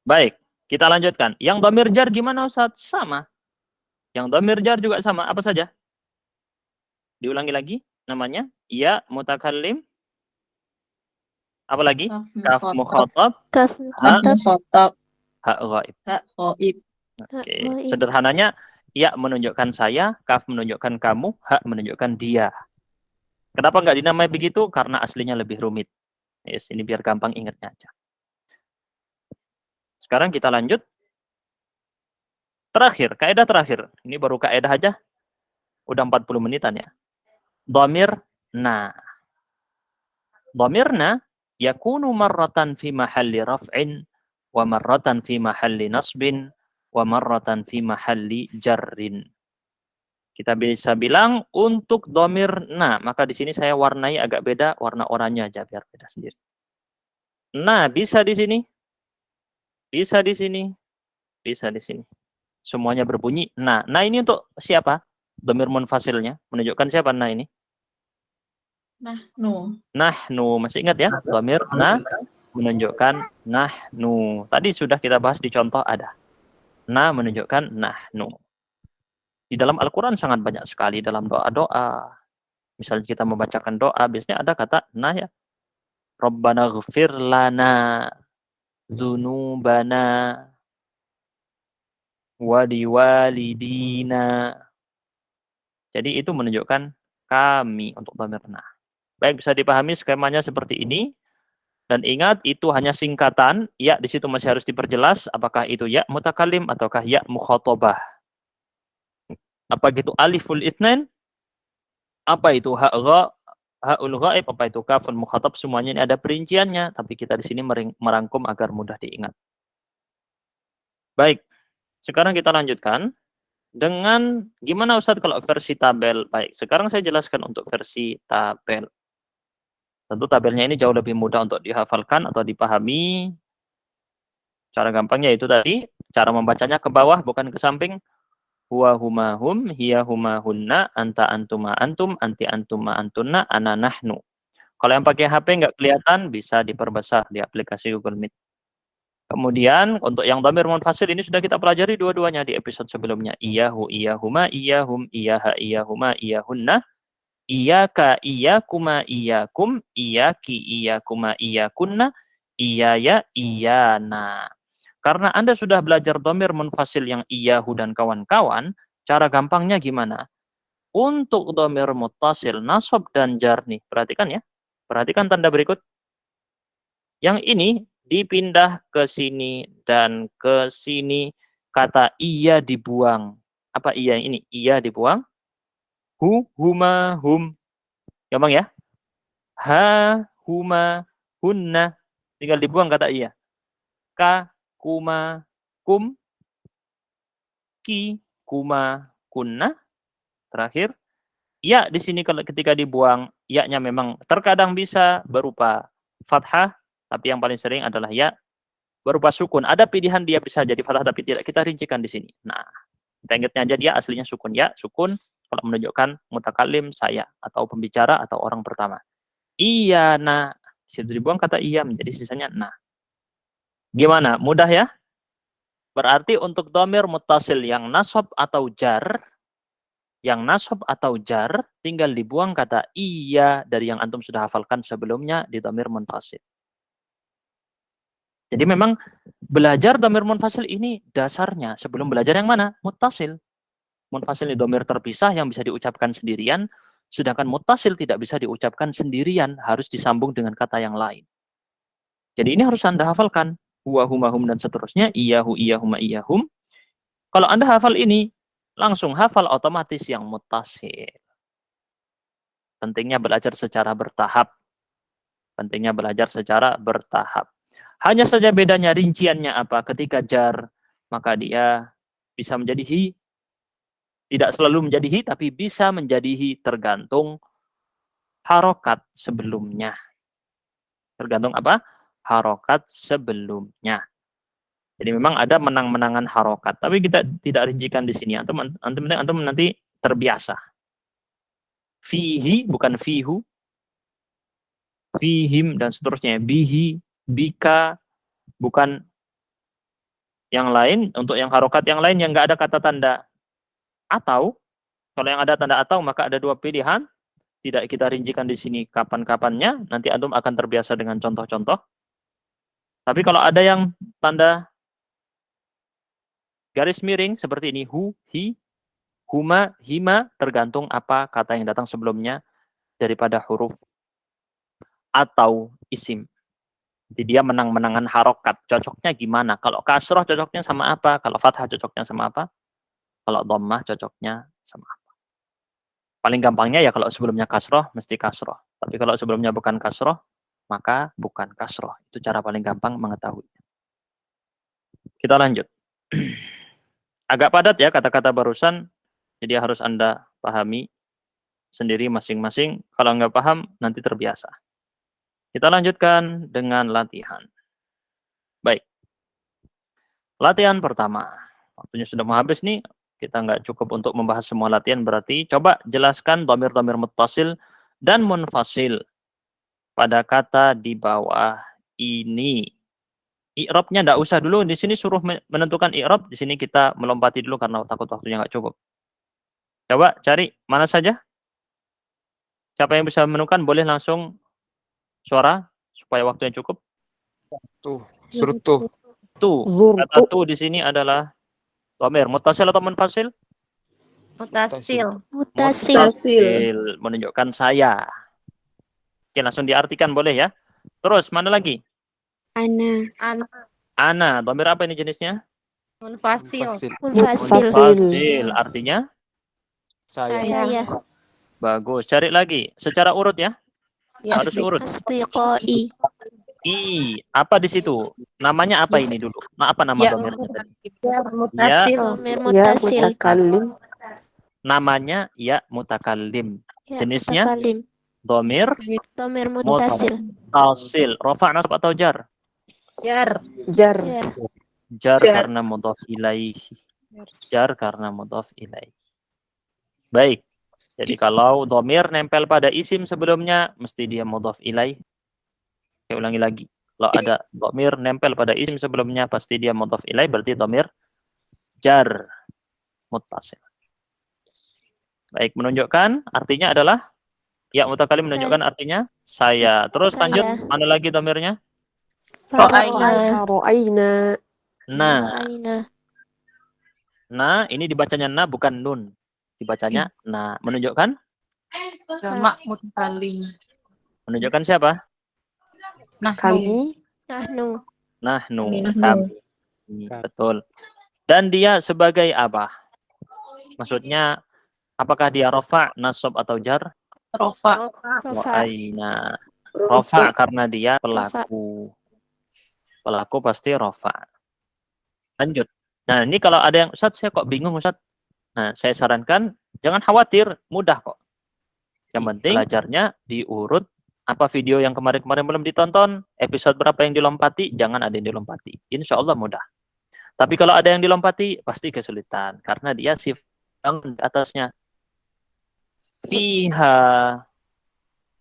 Baik, kita lanjutkan. Yang dhamir jar gimana Ustaz? Sama. Yang dhamir jar juga sama. Apa saja? Diulangi lagi namanya. Ya mutakallim. Apa lagi? Kaf mukhatab. Kaf Ha mukhatab. Ha ghaib. Ha ghaib. Oke. Sederhananya, ya menunjukkan saya, kaf menunjukkan kamu, ha menunjukkan dia. Kenapa nggak dinamai begitu? Karena aslinya lebih rumit. Yes, ini biar gampang ingatnya aja. Sekarang kita lanjut. Terakhir, kaidah terakhir. Ini baru kaidah aja. Udah 40 menitan ya. Dhamir na. Dhamir na yakunu marratan fi mahalli raf'in wa marratan fi mahalli nasbin wa marratan fi mahalli jarrin. Kita bisa bilang untuk dhamir na, maka di sini saya warnai agak beda, warna oranye aja biar beda sendiri. Nah, bisa di sini. Bisa di sini. Bisa di sini. Semuanya berbunyi na. Nah, ini untuk siapa? Dhamir munfasilnya menunjukkan siapa na ini? Nahnu. Nahnu, masih ingat ya? Dhamir na menunjukkan nahnu. Tadi sudah kita bahas di contoh ada. Na menunjukkan nahnu. Di dalam Al-Quran sangat banyak sekali dalam doa-doa. Misalnya kita membacakan doa, biasanya ada kata na ya. Rabbana ghfir lana dzunubana wa liwalidina. Jadi itu menunjukkan kami untuk dhamir na. Baik, bisa dipahami skemanya seperti ini. Dan ingat, itu hanya singkatan. Ya, di situ masih harus diperjelas apakah itu ya mutakallim ataukah ya mukhatabah. Apa itu aliful itsnain? Apa itu ha'ul ghaib? Apa itu kaful mukhatab? Semuanya ini ada perinciannya, tapi kita di sini merangkum agar mudah diingat. Baik, sekarang kita lanjutkan dengan gimana Ustadz kalau versi tabel. Baik, sekarang saya jelaskan untuk versi tabel. Tentu tabelnya ini jauh lebih mudah untuk dihafalkan atau dipahami. Cara gampangnya itu tadi, cara membacanya ke bawah bukan ke samping. Huwa huma hum, hiya huma hunna, anta antuma antum, anti antuma antunna, ana nahnu. Kalau yang pakai HP nggak kelihatan, bisa diperbesar di aplikasi Google Meet. Kemudian untuk yang dhamir munfasil ini sudah kita pelajari dua-duanya di episode sebelumnya. Iyahu, iyahuma, iyahum, iyaha, iyahuma, iyahunna, iyaka, iyakuma, iyakum, iyaki, iyakuma, iyakunna, iyaya, iyana. Karena Anda sudah belajar dhamir munfasil yang iyahu dan kawan-kawan, cara gampangnya gimana? Untuk dhamir muttasil, nasab dan jar nih, perhatikan ya. Perhatikan tanda berikut. Yang ini dipindah ke sini dan ke sini, kata iya dibuang. Apa iya ini? Iya dibuang. Hu, huma, hum. Gampang ya? Ha, huma, hunna. Tinggal dibuang kata iya. Ka, kuma, kum. Ki, kuma, kunna. Terakhir. Ya, di sini kalau ketika dibuang, ya-nya memang terkadang bisa berupa fathah, tapi yang paling sering adalah ya berupa sukun. Ada pilihan dia bisa jadi fathah tapi tidak kita rincikan di sini. Nah, kita ingatnya aja dia aslinya sukun ya, sukun kalau menunjukkan mutakalim saya atau pembicara atau orang pertama. Iya, nah, situ dibuang kata iya menjadi sisanya nah. Gimana? Mudah ya? Berarti untuk dhamir muttasil yang nasab atau jar, tinggal dibuang kata iya dari yang antum sudah hafalkan sebelumnya di dhamir munfasil. Jadi memang belajar dhamir munfasil ini dasarnya sebelum belajar yang mana? Muttasil. Munfasil ini dhamir terpisah yang bisa diucapkan sendirian, sedangkan muttasil tidak bisa diucapkan sendirian, harus disambung dengan kata yang lain. Jadi ini harus Anda hafalkan. Huwa, huma, hum, dan seterusnya. Iyahu, iyahuma, iyahum. Kalau Anda hafal ini, langsung hafal otomatis yang muttasil. Pentingnya belajar secara bertahap. Hanya saja bedanya rinciannya apa. Ketika jar, maka dia bisa menjadi hi. Tidak selalu menjadi hi, tapi bisa menjadi hi tergantung harokat sebelumnya. Tergantung apa? Harokat sebelumnya. Jadi memang ada menang-menangan harokat. Tapi kita tidak rincikan di sini. Antum nanti terbiasa. Fihi, bukan fihu. Fihim, dan seterusnya. Bihi, bika, bukan yang lain. Untuk yang harokat yang lain yang nggak ada kata tanda atau. Kalau yang ada tanda atau, maka ada dua pilihan. Tidak kita rincikan di sini kapan-kapannya. Nanti antum akan terbiasa dengan contoh-contoh. Tapi kalau ada yang tanda garis miring seperti ini, hu, hi, huma, hima, tergantung apa kata yang datang sebelumnya daripada huruf atau isim. Jadi dia menang-menangan harokat. Cocoknya gimana? Kalau kasroh cocoknya sama apa? Kalau fathah cocoknya sama apa? Kalau dhammah cocoknya sama apa? Paling gampangnya ya kalau sebelumnya kasroh, mesti kasroh. Tapi kalau sebelumnya bukan kasroh, maka bukan kasroh. Itu cara paling gampang mengetahuinya. Kita lanjut. Agak padat ya kata-kata barusan, jadi harus Anda pahami sendiri masing-masing. Kalau nggak paham, nanti terbiasa. Kita lanjutkan dengan latihan. Baik. Latihan pertama. Waktunya sudah mau habis nih. Kita nggak cukup untuk membahas semua latihan, berarti coba jelaskan dhamir-dhamir muttasil dan munfasil pada kata di bawah ini. I'rabnya nggak usah dulu. Di sini suruh menentukan i'rab. Di sini kita melompati dulu karena takut waktunya nggak cukup. Coba cari mana saja. Siapa yang bisa menemukan boleh langsung suara supaya waktunya cukup. Tuh, suruh tuh. Tu. Kata tu di sini adalah dhamir muttasil atau munfasil? Mutasil. Mutasil. Menunjukkan saya. Oke, langsung diartikan boleh ya. Terus mana lagi? Ana. Dhamir apa ini jenisnya? Munfasil. Munfasil. Artinya? Saya. Bagus. Cari lagi. Secara urut ya. Ya. Harus urut. Asdiqai. Apa di situ? Namanya apa ini dulu? Nah, apa nama Ya. dhamirnya tadi? Mutasil. Dhamir mutasil. Namanya ya mutakallim. Ya, Jenisnya? mutakalim. Dhamir Dhamir mutasil. mutasil. Rafa' nasab atau jar? Jar. Jar. Jar karena mudhaf ilaih. Jar karena mudhaf ilaih. Baik. Jadi kalau dhamir nempel pada isim sebelumnya, mesti dia mudhaf ilaih. Saya ulangi lagi. Kalau ada dhamir nempel pada isim sebelumnya, pasti dia mudhaf ilaih, berarti dhamir jar muttasil. Baik, menunjukkan artinya adalah ya mutakalim menunjukkan artinya saya. Terus lanjut, mana lagi dhamirnya? Ra'ayna. Nah, ini dibacanya na bukan nun. Dibacanya na. Menunjukkan? Jamak mutakalim. Menunjukkan siapa? Kami. Nahnu. Kami. Betul. Dan dia sebagai apa? Maksudnya, apakah dia rafa', nasab atau jar? Rofa. Ra'ayna. Rafa' karena dia pelaku. Pelaku pasti rafa'. Lanjut. Nah, ini kalau ada yang, Ustaz, saya kok bingung, Ustaz. Nah, saya sarankan, jangan khawatir, mudah kok. Yang penting belajarnya diurut. Apa video yang kemarin-kemarin belum ditonton, episode berapa yang dilompati, jangan ada yang dilompati. Insya Allah mudah. Tapi kalau ada yang dilompati, pasti kesulitan. Karena dia shift di atasnya. Fiha.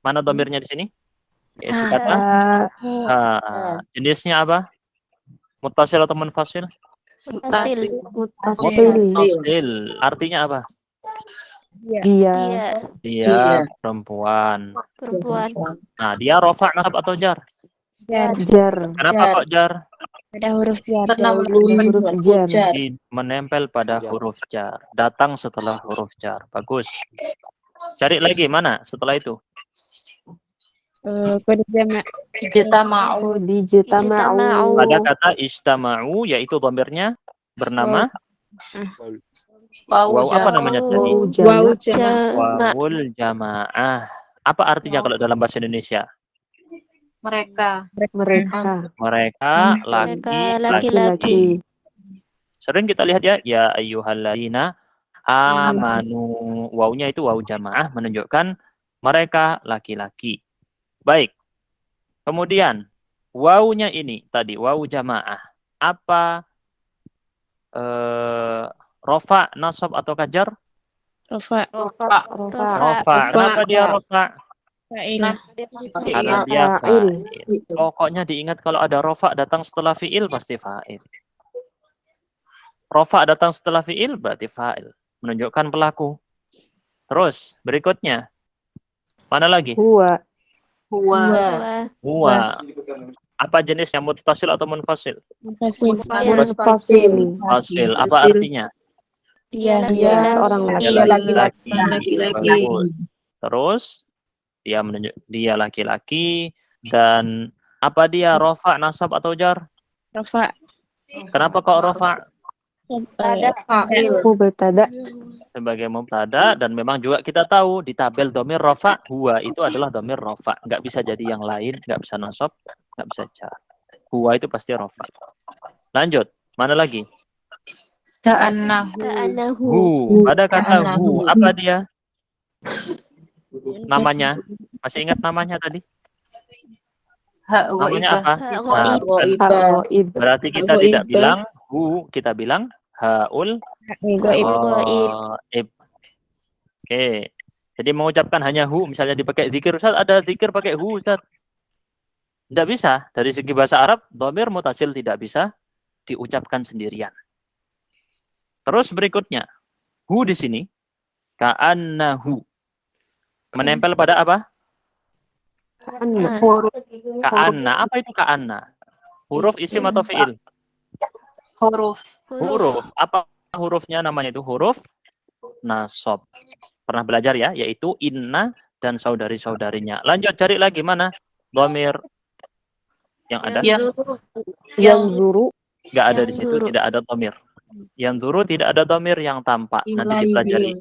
Mana domirnya di sini? Yaitu kata ha. Jenisnya apa? Muttasil atau munfasil? Mutasil. Muttasil. Artinya apa? Dia. Dia perempuan. Nah, dia rofa, nasab atau jar? Jar. Kenapa kok jar? Ada huruf jar. Karena huruf jar. Menempel pada huruf jar. Datang setelah huruf jar. Bagus. Cari lagi mana setelah itu? Kode jamak. Jitama'u. Pada kata istama'u, yaitu domirnya bernama Wawu waw apa namanya tadi? Wawu jamak. Wawul jamaah. Apa artinya kalau dalam bahasa Indonesia? Mereka. Mereka laki-laki. Sering kita lihat ya ayyuhalladzina amanu. Wawunya itu wawu jamaah menunjukkan mereka laki-laki. Baik. Kemudian wawunya ini tadi wawu jamaah. Apa rofa, nasab atau kajar? Rofa. Rofa. Kenapa dia rofa? Karena dia fa'il. Pokoknya diingat kalau ada rofa datang setelah fi'il pasti fa'il. Rofa datang setelah fi'il berarti fa'il. Menunjukkan pelaku. Terus berikutnya. Mana lagi? Huwa. Apa jenisnya? Muttasil atau munfasil? Munfasil. Fasil. Apa artinya? Dia orang Laki-laki. Laki-laki. Bagus. Terus dia laki-laki dan apa dia rofa, nasab atau jar? Rofa. Kenapa kok rofa? Mubtada. Sebagai mubtada dan memang juga kita tahu di tabel domir rofa huwa itu adalah domir rofa, nggak bisa jadi yang lain, nggak bisa nasab, nggak bisa jar. Huwa itu pasti rofa. Lanjut, mana lagi? Ka'annahu. Pada kata hu apa dia? Namanya masih ingat namanya tadi? Namanya apa? Berarti kita tidak bilang hu, kita bilang haul ghaib. Oke. Jadi mengucapkan hanya hu, misalnya dipakai zikir, Ustaz, ada zikir pakai hu, Ustaz. Tidak bisa. Dari segi bahasa Arab, dhamir mutasil tidak bisa diucapkan sendirian. Terus berikutnya, hu di sini ka'annahu. Menempel pada apa? Ka'anna. Apa itu ka'anna? Huruf isim atau fi'il? Huruf. Apa hurufnya? Namanya itu huruf nasab. Pernah belajar ya? Yaitu inna dan saudari-saudarinya. Lanjut cari lagi mana? Dhamir yang ada? Yang zuru. Nggak ada di situ, tidak ada dhamir. Yang zuru tidak ada dhamir yang tampak. Nanti dipelajari.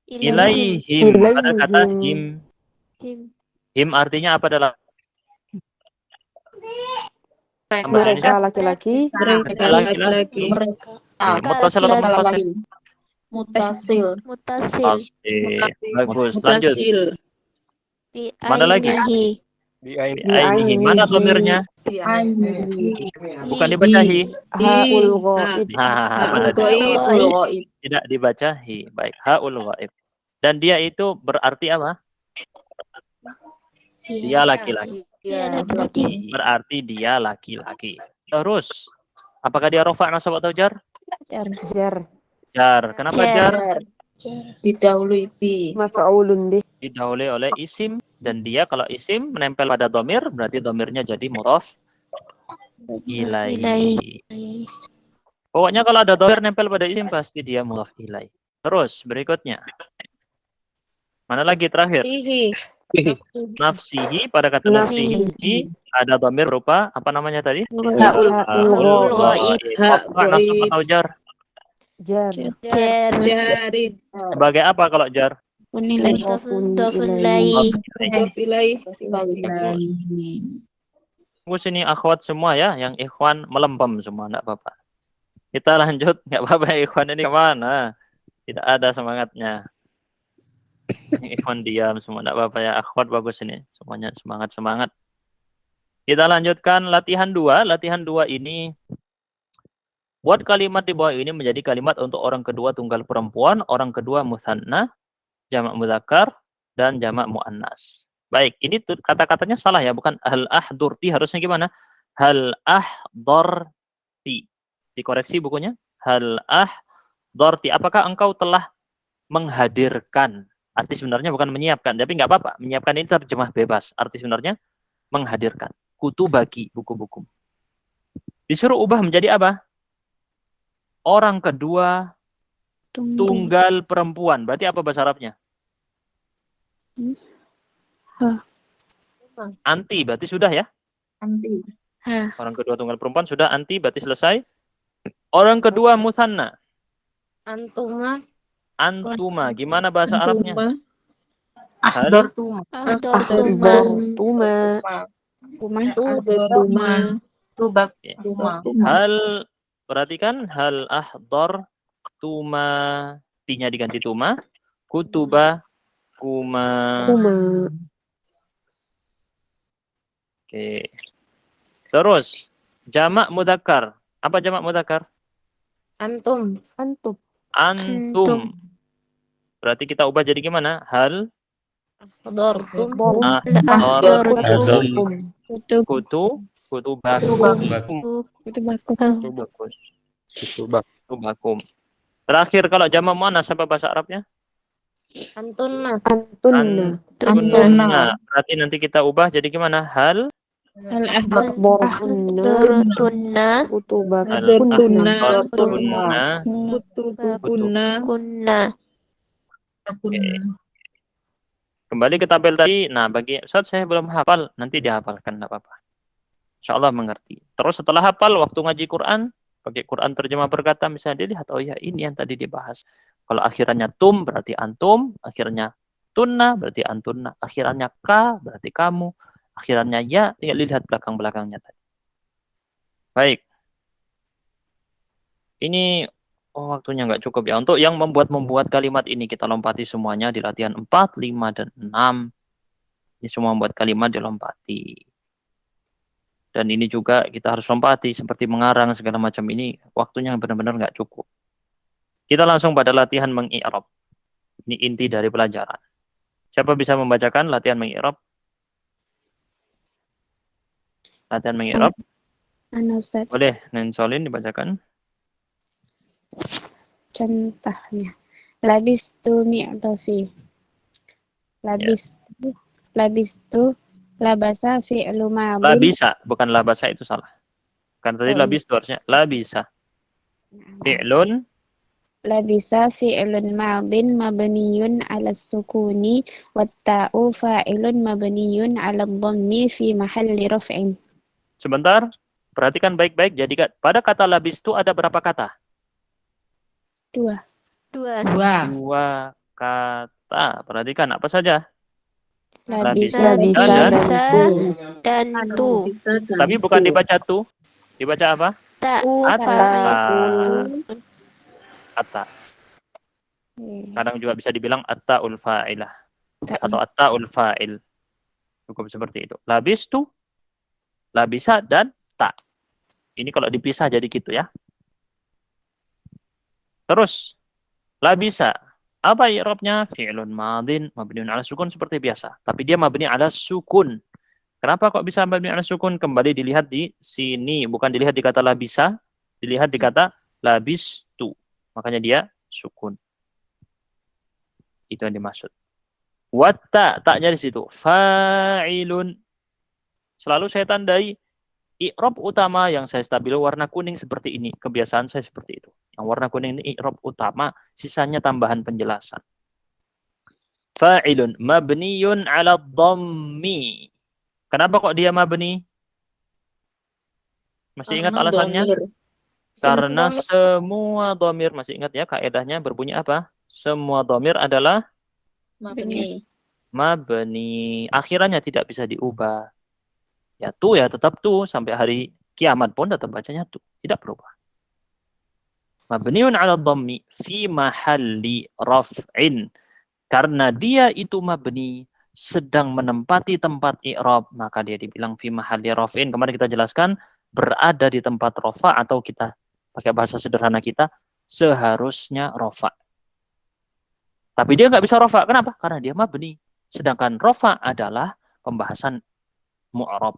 Ilaihim. Pada kata him. Him artinya apa dalam Mereka laki-laki. Muttasil atau munfasil? Mutasil. Bagus. Lanjut. Mana lagi? Bi'ainihi. Mana dhamirnya? Bukan dibaca hi. Haul ghaib. Tidak dibaca hi. Baik. Haul ghaib. Dan dia itu berarti apa? Dia laki-laki. Berarti dia laki-laki. Terus, apakah dia rofa, nasab atau jar? Jar. Kenapa jar? Didahului bi. Maf'ulun bih. Didahului oleh isim. Dan dia kalau isim menempel pada domir, berarti domirnya jadi mudhaf ilaihi. Pokoknya kalau ada domir nempel pada isim, pasti dia mudhaf ilaihi. Terus, berikutnya. Mana lagi terakhir? Nafsihi. Pada kata nafsihi ada domir berupa apa namanya tadi? Haul ghaib. Nasab atau jar? Jar. Sebagai apa kalau jar? Tunggu sini akhwat semua ya, yang ikhwan melempem semua, enggak apa-apa. Kita lanjut, enggak apa-apa ikhwan ini kemana? Tidak ada semangatnya. Ikhwan diam semua, enggak apa-apa ya. Akhwat bagus ini. Semuanya semangat-semangat. Kita lanjutkan latihan 2. Latihan 2 ini buat kalimat di bawah ini menjadi kalimat untuk orang kedua tunggal perempuan, orang kedua musanna, jamak mudzakkar, dan jamak muannas. Baik, ini kata-katanya salah ya, bukan hal ahdurti, harusnya gimana? Hal ahdorti. Dikoreksi bukunya. Hal ahdorti. Apakah engkau telah menghadirkan? Arti sebenarnya bukan menyiapkan, tapi nggak apa-apa. Menyiapkan ini terjemah bebas. Arti sebenarnya menghadirkan. Kutubaki, buku-buku. Disuruh ubah menjadi apa? Orang kedua tunggal perempuan. Berarti apa bahasa Arabnya? Anti, berarti sudah ya? Anti. Orang kedua tunggal perempuan sudah anti, berarti selesai. Orang kedua musanna. Antuma. Antuma. Gimana bahasa Arabnya? Ahdortuma. Hal, perhatikan hal ahdor tuma, tinya diganti tuma, kutuba kuma. Oke. Terus jamak mudzakkar. Apa jamak mudzakkar? Antum. Antum. Berarti kita ubah jadi gimana? Hal Ahdortum. Kutubakum. Terakhir kalau jamak muannas apa bahasa Arabnya? Antunna. Antunna. Berarti nanti kita ubah jadi gimana? Hal Ahdortunna. Kunna. Kembali ke tabel tadi. Nah, bagi Ustaz saya belum hafal, nanti dihafalkan, enggak apa-apa. Insyaallah mengerti. Terus setelah hafal waktu ngaji Quran, pakai Quran terjemah berkata misalnya dia lihat, oh ya ini yang tadi dibahas. Kalau akhirannya tum berarti antum, akhirnya tunna berarti antunna, akhirannya ka berarti kamu, akhirannya ya, tinggal lihat belakang-belakangnya tadi. Baik. Ini waktunya nggak cukup ya. Untuk yang membuat kalimat ini kita lompati semuanya di latihan 4, 5, dan 6. Ini semua membuat kalimat dilompati. Dan ini juga kita harus lompati seperti mengarang segala macam ini. Waktunya benar-benar nggak cukup. Kita langsung pada latihan mengi'rab. Ini inti dari pelajaran. Siapa bisa membacakan latihan mengi'rab? Latihan mengi'rab. Boleh, Nen Solin dibacakan. Contohnya, labistu mi'tofi. Labistu, labasa fi'lu madin. Labisa, bukan labasa, itu salah. Kan tadi labis itu harusnya labisa. Fi'lun. Labisa fi'lun madin mabniyun ala sukuni watta'u fa'ilun mabniyun ala dhammi fi mahalli raf'in. Sebentar, perhatikan baik-baik. Jadi pada kata labis itu ada berapa kata? Dua kata. Perhatikan apa saja? Labisa dan tu. Tapi bukan dibaca tu. Dibaca apa? Atta. Kadang juga bisa dibilang attaul fa'ilah atau attaul fa'il. Cukup seperti itu. Labis tu, labisa, dan ta. Ini kalau dipisah jadi gitu ya. Terus labisa, apa i'rabnya? Fi'lun madin mabniun ala sukun seperti biasa, tapi dia mabni ala sukun. Kenapa kok bisa mabni ala sukun? Kembali dilihat di sini, bukan dilihat di kata labisa, dilihat di kata labistu. Makanya dia sukun. Itu yang dimaksud. Watta, taknya di situ. Fa'ilun. Selalu saya tandai i'rab utama yang saya stabilo warna kuning seperti ini. Kebiasaan saya seperti itu. Yang warna kuning ini i'rab utama, sisanya tambahan penjelasan. Fa'ilun mabniyun 'ala dhammi. Kenapa kok dia mabni? Masih ingat alasannya? Karena semua dhamir, masih ingat ya kaedahnya berbunyi apa? Semua dhamir adalah mabni. Akhirannya tidak bisa diubah. Ya tu ya tetap tu, sampai hari kiamat pun tetap bacanya tu, tidak berubah. Mabniun 'ala dhammi fi mahalli raf'in. Karena dia itu mabni, sedang menempati tempat i'rab, maka dia dibilang fi mahalli raf'in. Kemarin kita jelaskan berada di tempat rafa, atau kita pakai bahasa sederhana kita seharusnya rafa. Tapi dia nggak bisa rafa. Kenapa? Karena dia mabni. Sedangkan rafa adalah pembahasan mu'rab.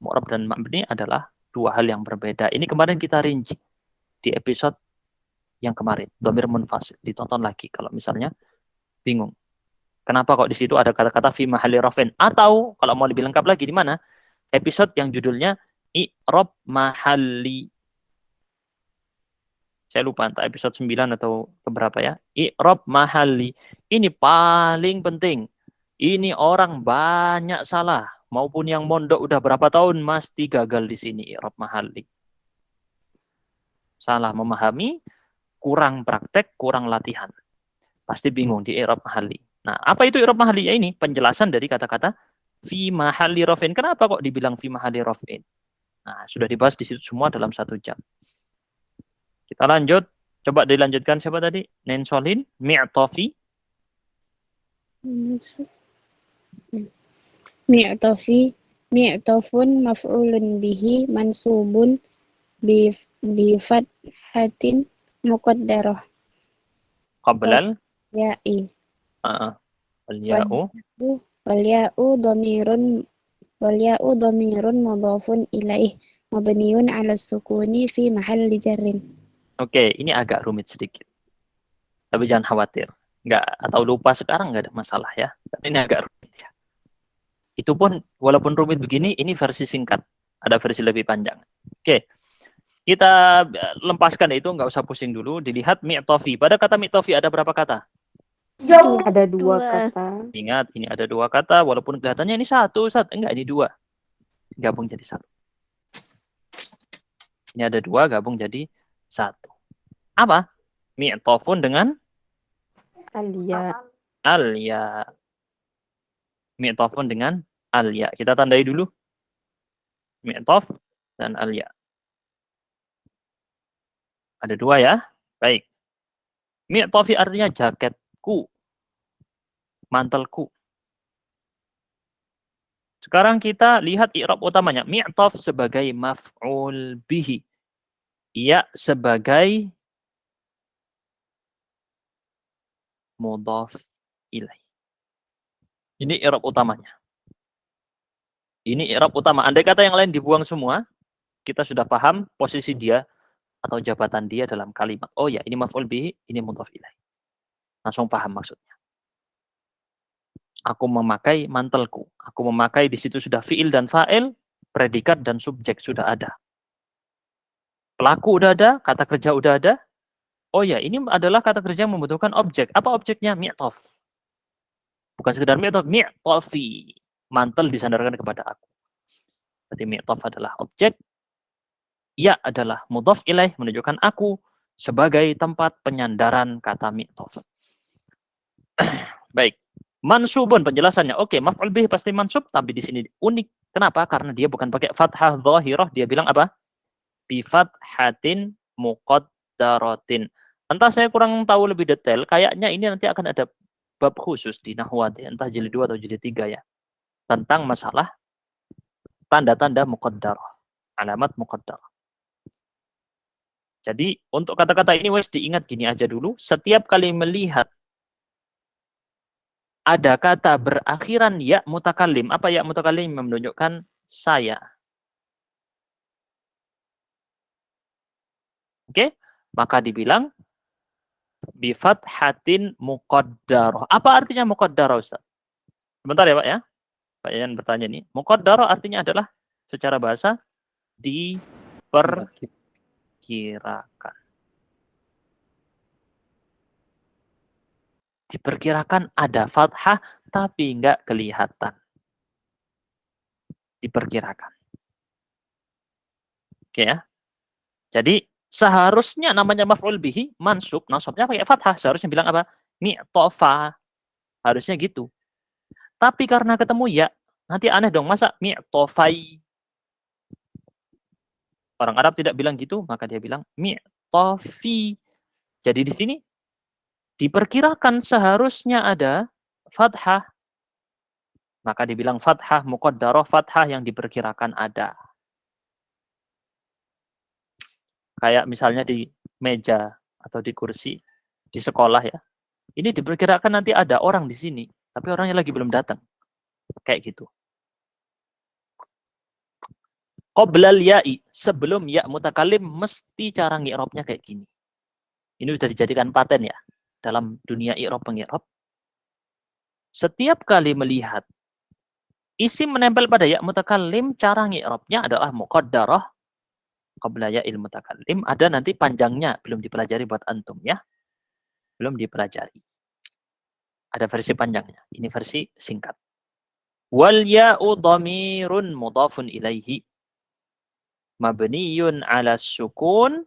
Mu'rab dan mabni adalah dua hal yang berbeda. Ini kemarin kita rinci di episode yang kemarin. Dhamir munfasil. Ditonton lagi kalau misalnya bingung. Kenapa kok di situ ada kata-kata fi mahalli raf'in? Atau kalau mau lebih lengkap lagi di mana? Episode yang judulnya i'rab mahalli. Saya lupa entah episode 9 atau keberapa ya. I'rab mahalli. Ini paling penting. Ini orang banyak salah. Maupun yang mondok udah berapa tahun mesti gagal di sini i'rab mahalli. Salah memahami, kurang praktek, kurang latihan. Pasti bingung di i'rab mahalli. Nah, apa itu i'rab mahalli? Ya ini penjelasan dari kata-kata fi mahalli raf'in. Kenapa kok dibilang fi mahalli raf'in? Nah, sudah dibahas di situ semua dalam 1 jam. Kita lanjut. Coba dilanjutkan siapa tadi? Nensolin, mi'tofi. Mi'tofun maf'ulun bihi mansubun bi fathatin muqaddarah. Qablal. Ya'i. Wal-ya'u. Wal ya'u dhamirun mudhafun ilaih mabniun 'ala sukuni fi mahalli jarrin. Oke, ini agak rumit sedikit. Tapi jangan khawatir. Nggak, atau lupa sekarang nggak ada masalah ya. Tapi ini agak rumit ya. Itu pun walaupun rumit begini, ini versi singkat. Ada versi lebih panjang. Oke. Kita lepaskan itu, nggak usah pusing dulu. Dilihat mi'tofi. Pada kata mi'tofi ada berapa kata? Ada 2 kata. Ingat, ini ada 2 kata. Walaupun kelihatannya ini 1, Ustaz. Enggak, ini 2. Gabung jadi 1. Ini ada 2, gabung jadi 1. Apa? Mi'tofun dengan Alia. al-ya. Mi'tofun dengan al-ya. Kita tandai dulu. Mi'tof dan al-ya. Ada 2 ya. Baik. Mi'tofi artinya jaketku. Mantelku. Sekarang kita lihat i'rab utamanya. Mi'tof sebagai maf'ul bihi. Ya sebagai mudhaf ilaih. Ini i'rab utamanya. Ini i'rab utama. Andai kata yang lain dibuang semua, kita sudah paham posisi dia atau jabatan dia dalam kalimat. Oh ya, ini maf'ul bihi, ini mudhaf ilaih. Langsung paham maksudnya. Aku memakai mantelku. Aku memakai, di situ sudah fi'il dan fa'il, predikat dan subjek sudah ada. Pelaku udah ada, kata kerja udah ada. Oh ya, ini adalah kata kerja yang membutuhkan objek. Apa objeknya? Mi'tof. Bukan sekedar mi'tof, mi'tofi. Mantel disandarkan kepada aku. Berarti mi'tof adalah objek. Ya adalah mudhaf ilaih, menunjukkan aku sebagai tempat penyandaran kata mi'tof. Baik. Mansubun penjelasannya. Oke, maf'ul bih pasti mansub, tapi di sini unik. Kenapa? Karena dia bukan pakai fathah dhahirah, dia bilang apa? Bi fathatin muqaddaratin. Entah saya kurang tahu lebih detail, kayaknya ini nanti akan ada bab khusus di Nahwat, entah jilid 2 atau jilid 3 ya. Tentang masalah tanda-tanda muqaddarah, alamat muqaddarah. Jadi, untuk kata-kata ini wes diingat gini aja dulu, setiap kali melihat ada kata berakhiran ya mutakallim. Apa ya mutakallim? Menunjukkan saya. Oke? Maka dibilang bi fathatin muqaddarah. Apa artinya muqaddarah, Ustaz? Sebentar ya, Pak ya. Pak Yayan bertanya nih. Muqaddarah artinya adalah secara bahasa diperkirakan. Diperkirakan ada fathah tapi enggak kelihatan. Diperkirakan. Oke ya. Jadi seharusnya namanya maf'ul bihi mansub, nasabnya pakai fathah. Seharusnya bilang apa? Mi'tofa. Harusnya gitu. Tapi karena ketemu ya, nanti aneh dong. Masa mi'tofai? Orang Arab tidak bilang gitu, maka dia bilang mi'tofi. Jadi di sini diperkirakan seharusnya ada fathah. Maka dibilang fathah muqaddarah, fathah yang diperkirakan ada. Kayak misalnya di meja atau di kursi di sekolah ya. Ini diperkirakan nanti ada orang di sini, tapi orangnya lagi belum datang. Kayak gitu. Qoblal ya'i, sebelum ya mutakallim mesti cara ngi'rabnya kayak gini. Ini sudah dijadikan paten ya dalam dunia i'rab pengi'rab. Setiap kali melihat isim menempel pada ya mutakallim, cara ngi'rabnya adalah muqaddarah qabla ya'il mutakallim. Ada nanti panjangnya, belum dipelajari buat antum ya. Belum dipelajari. Ada versi panjangnya. Ini versi singkat. Wal ya'u dhamirun mudhafun ilaihi mabniyun ala sukun.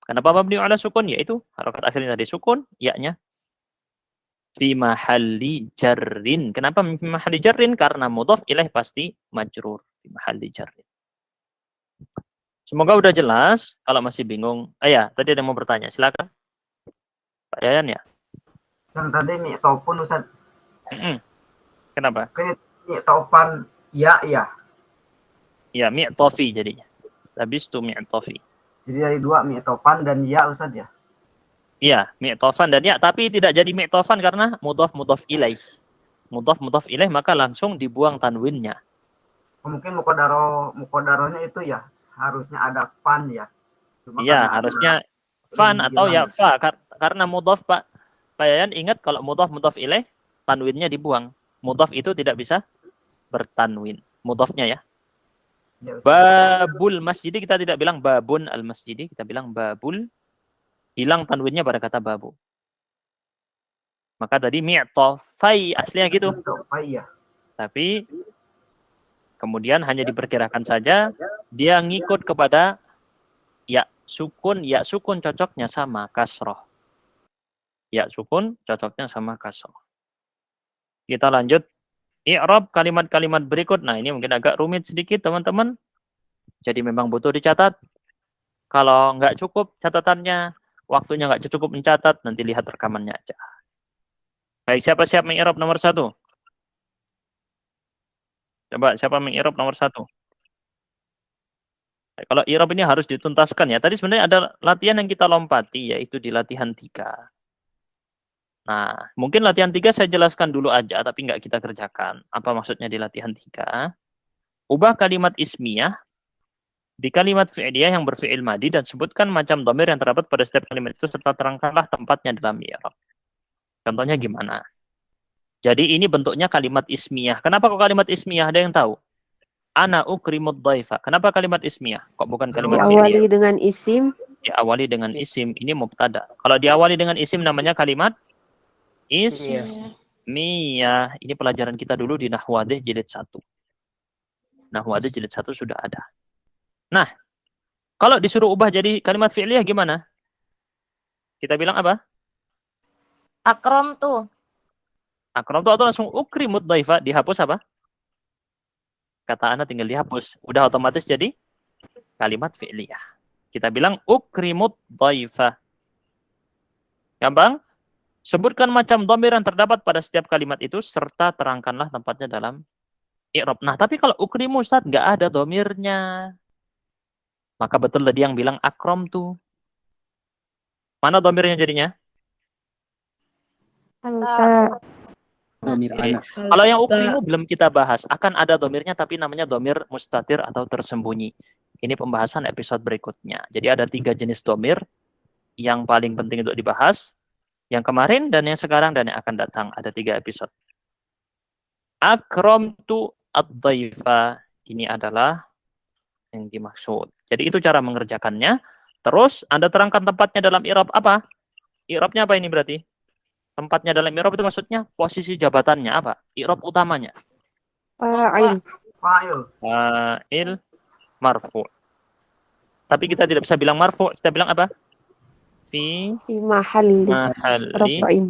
Kenapa mabniyun ala sukun? Yaitu harokat akhirnya tadi sukun, ya-nya. Fi mahalli jarrin. Kenapa fi mahalli jarrin? Karena mudhaf ilaih pasti majrur. Fi mahalli jarrin. Semoga udah jelas. Kalau masih bingung. Ya, tadi ada yang mau bertanya. Silakan. Pak Yayan ya? Yang tadi mi'tofun Ustaz. Kenapa? Mi'tofan ya. Ya, mi'tofi jadinya. Labistu mi'tofi. Jadi dari dua mi'tofan dan ya Ustaz ya. Iya, mi'tofan dan ya, tapi tidak jadi mi'tofan karena mudhaf ilaih. Mudhaf ilaih maka langsung dibuang tanwinnya. Mungkin muqaddarohnya itu ya harusnya ada fan ya. Iya, harusnya fan atau ya fa karena mudhaf Pak Yayan ingat kalau mudhaf ilaih tanwinnya dibuang. Mudhaf itu tidak bisa bertanwin. Mudhafnya ya. Babul masjidi kita tidak bilang babun al masjidi, kita bilang babul. Hilang tanwinnya pada kata babu. Maka tadi mi'tofai aslinya gitu. Tapi kemudian hanya diperkirakan saja dia ngikut kepada ya sukun cocoknya sama kasroh. Ya sukun cocoknya sama kasroh. Kita lanjut i'rab kalimat-kalimat berikut. Nah, ini mungkin agak rumit sedikit teman-teman. Jadi memang butuh dicatat. Kalau nggak cukup catatannya, waktunya nggak cukup mencatat, nanti lihat rekamannya aja. Baik, siapa siap mengi'rab nomor 1? Coba, siapa mengi'rab nomor 1? Baik, kalau i'rab ini harus dituntaskan ya. Tadi sebenarnya ada latihan yang kita lompati, yaitu di latihan 3. Nah, mungkin latihan 3 saya jelaskan dulu aja, tapi nggak kita kerjakan. Apa maksudnya di latihan 3? Ubah kalimat ismiyah di kalimat fi'liyah yang berfi'il madi dan sebutkan macam dhamir yang terdapat pada setiap kalimat itu serta terangkanlah tempatnya dalam i'rab. Contohnya gimana? Jadi ini bentuknya kalimat ismiyah. Kenapa kok kalimat ismiyah? Ada yang tahu? Ana ukrimud dhaifa. Kenapa kalimat ismiyah? Kok bukan kalimat fi'liyah? Diawali dengan isim. Diawali dengan isim. Ini mubtada. Kalau diawali dengan isim namanya kalimat ismiyah. Ini pelajaran kita dulu di Nahwadih jilid 1. Nahwadih jilid 1 sudah ada. Nah, kalau disuruh ubah jadi kalimat fi'liyah gimana? Kita bilang apa? Akram tuh. Akram tuh atau langsung ukrimud dhaifa, dihapus apa? Kata ana tinggal dihapus. Udah otomatis jadi kalimat fi'liyah. Kita bilang ukrimud dhaifa. Gampang? Sebutkan macam dhamir yang terdapat pada setiap kalimat itu serta terangkanlah tempatnya dalam i'rab. Nah, tapi kalau ukrimu Ustaz nggak ada dhamirnya. Maka betul tadi yang bilang akram tuh. Mana dhamirnya jadinya? Anta. Kalau yang ukrimu belum kita bahas. Akan ada dhamirnya tapi namanya dhamir mustatir atau tersembunyi. Ini pembahasan episode berikutnya. Jadi ada 3 jenis dhamir yang paling penting untuk dibahas. Yang kemarin dan yang sekarang dan yang akan datang. Ada 3 episode. Akramtu ad-dhaifa. Ini adalah yang dimaksud. Jadi itu cara mengerjakannya. Terus Anda terangkan tempatnya dalam i'rab apa? I'rabnya apa ini berarti? Tempatnya dalam i'rab itu maksudnya posisi jabatannya apa? I'rab utamanya. Fa'il. Fa'il marfu'. Tapi kita tidak bisa bilang marfu', kita bilang apa? Fi mahalli raf'in.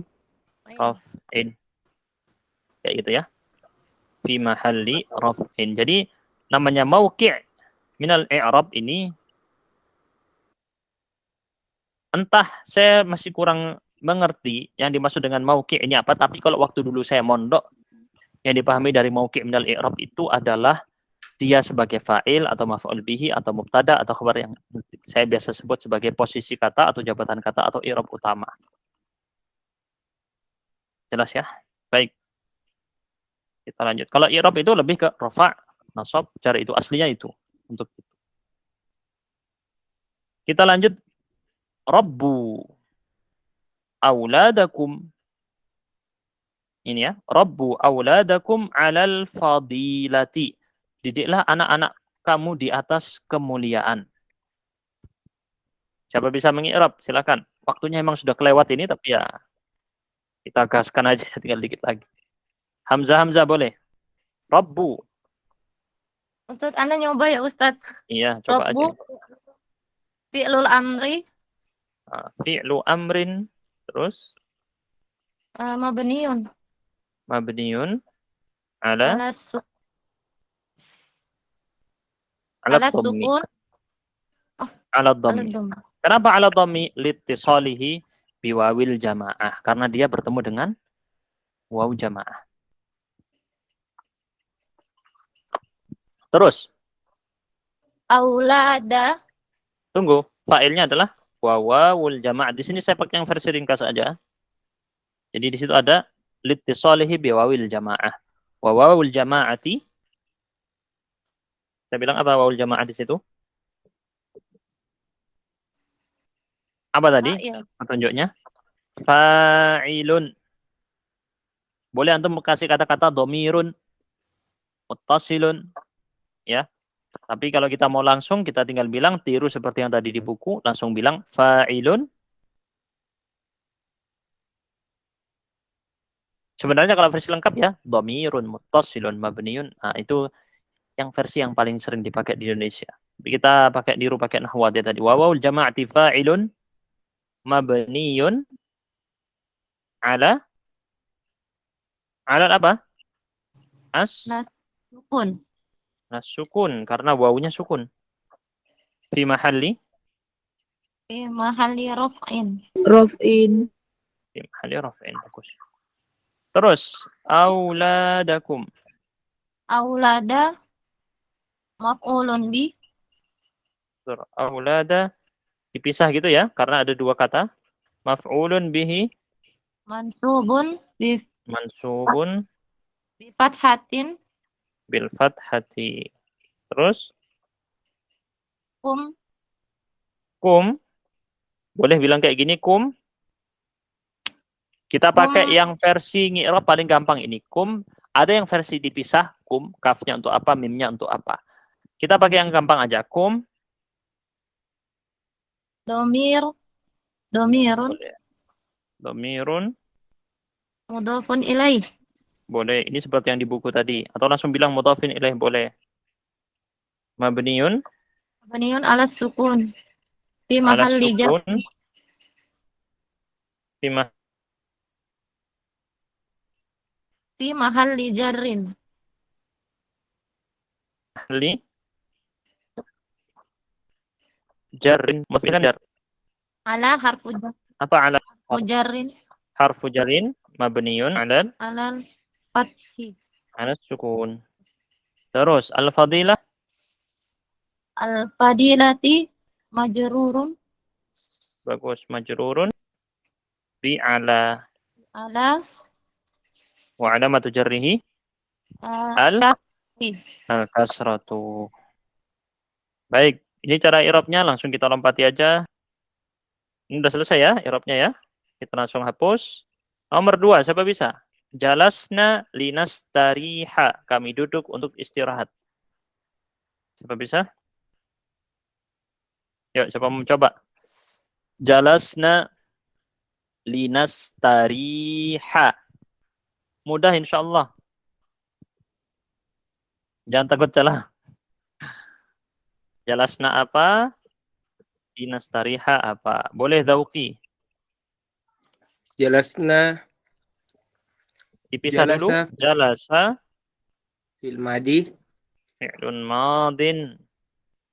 Raf'in. Kayak gitu ya. Fi mahalli raf'in. Jadi namanya mauqi' minal i'rab ini entah saya masih kurang mengerti yang dimaksud dengan mauqi' ini apa, tapi kalau waktu dulu saya mondok, yang dipahami dari mauqi' minal i'rab itu adalah dia sebagai fa'il atau maf'ul bihi atau mubtada atau khabar yang saya biasa sebut sebagai posisi kata atau jabatan kata atau i'rab utama. Jelas ya? Baik. Kita lanjut. Kalau i'rab itu lebih ke rafa', nasab, jar, itu aslinya itu. Untuk itu. Kita lanjut. Rabbu auladakum. Ini ya. Rabbu auladakum 'alal fadilati. Didiklah anak-anak kamu di atas kemuliaan. Siapa bisa mengi'rab? Silakan. Waktunya emang sudah kelewat ini, tapi ya kita gaskan aja, tinggal dikit lagi. Hamzah boleh. Rabbu. Ustaz, Anda nyoba ya Ustaz. Iya, coba Rabbu, aja. fi'lul amri, Fi'lu amrin, terus mabniun, mabniun ala ala ala dhammi. sukun, Ala ala dhammi. dhamma. Kenapa ala dhammi? Litisalihi biwawil jamaah. Karena dia bertemu dengan waw jamaah. Terus, Aulada, tunggu. Fa'ilnya adalah wawul jamaah. Di sini saya pakai yang versi ringkas saja. Jadi di situ ada litisalihi biwawil jamaah. Wawul jamaati. Saya bilang apa wawul jamaah di situ? Apa tadi fa'il, petunjuknya? Fa'ilun. Boleh antum kasih kata-kata domirun, muttasilun, ya. Tapi kalau kita mau langsung, kita tinggal bilang tiru seperti yang tadi di buku, langsung bilang fa'ilun. Sebenarnya kalau versi lengkap ya, domirun, muttasilun, mabniun. Nah, itu yang versi yang paling sering dipakai di Indonesia. Kita pakai niru pakai nahwat ya tadi. Wawul jama'ati fa'ilun mabniun ala apa? sukun, Sukun, karena wawunya sukun. Fi mahalli fi mahalli raf'in, Rofin. fi mahalli raf'in. Bagus. Terus auladakum. aulada, maf'ulun bi, Aulada dipisah gitu ya, karena ada dua kata. Maf'ulun bihi mansubun mansubun bi fathatin, bil fathati. Terus kum, kum, boleh bilang kayak gini, kum. Kita pakai yang versi ngi'rab paling gampang ini, kum. Ada yang versi dipisah, kum, kafnya untuk apa, mimnya untuk apa. Kita pakai yang gampang aja, kum. domirun, Boleh. Domirun, mudhafun ilaih, boleh. Ini seperti yang di buku tadi. Atau langsung bilang mudhafin ilaih, boleh. Mabniun mabniun ala sukun, fi ala mahalli jar, sukun. fi mahalli jarrin, Mahalli jarrin. Mudhafin jar. ala harfu Apa ala jarrin, harfu jarin mabniun ala ala fathi, sukun. Terus al-fadilah al-fadilati, majrurun, bagus, majrurun bi ala ala wa alamatu jarrihi kafi. al-kasratu. Baik, ini cara i'rabnya, langsung kita lompati aja. Ini udah selesai ya i'rabnya ya. Kita langsung hapus. Nomor 2, siapa bisa? Jalasna linastariha. Kami duduk untuk istirahat. Siapa bisa? Yuk, siapa mau mencoba? Jalasna linastariha. Mudah insyaallah. Jangan takut salah. Jalasna apa? Linastariha apa? Boleh Dauqi. Jalasna Dipisah dulu. Jalasa fil madi fi'lun madin.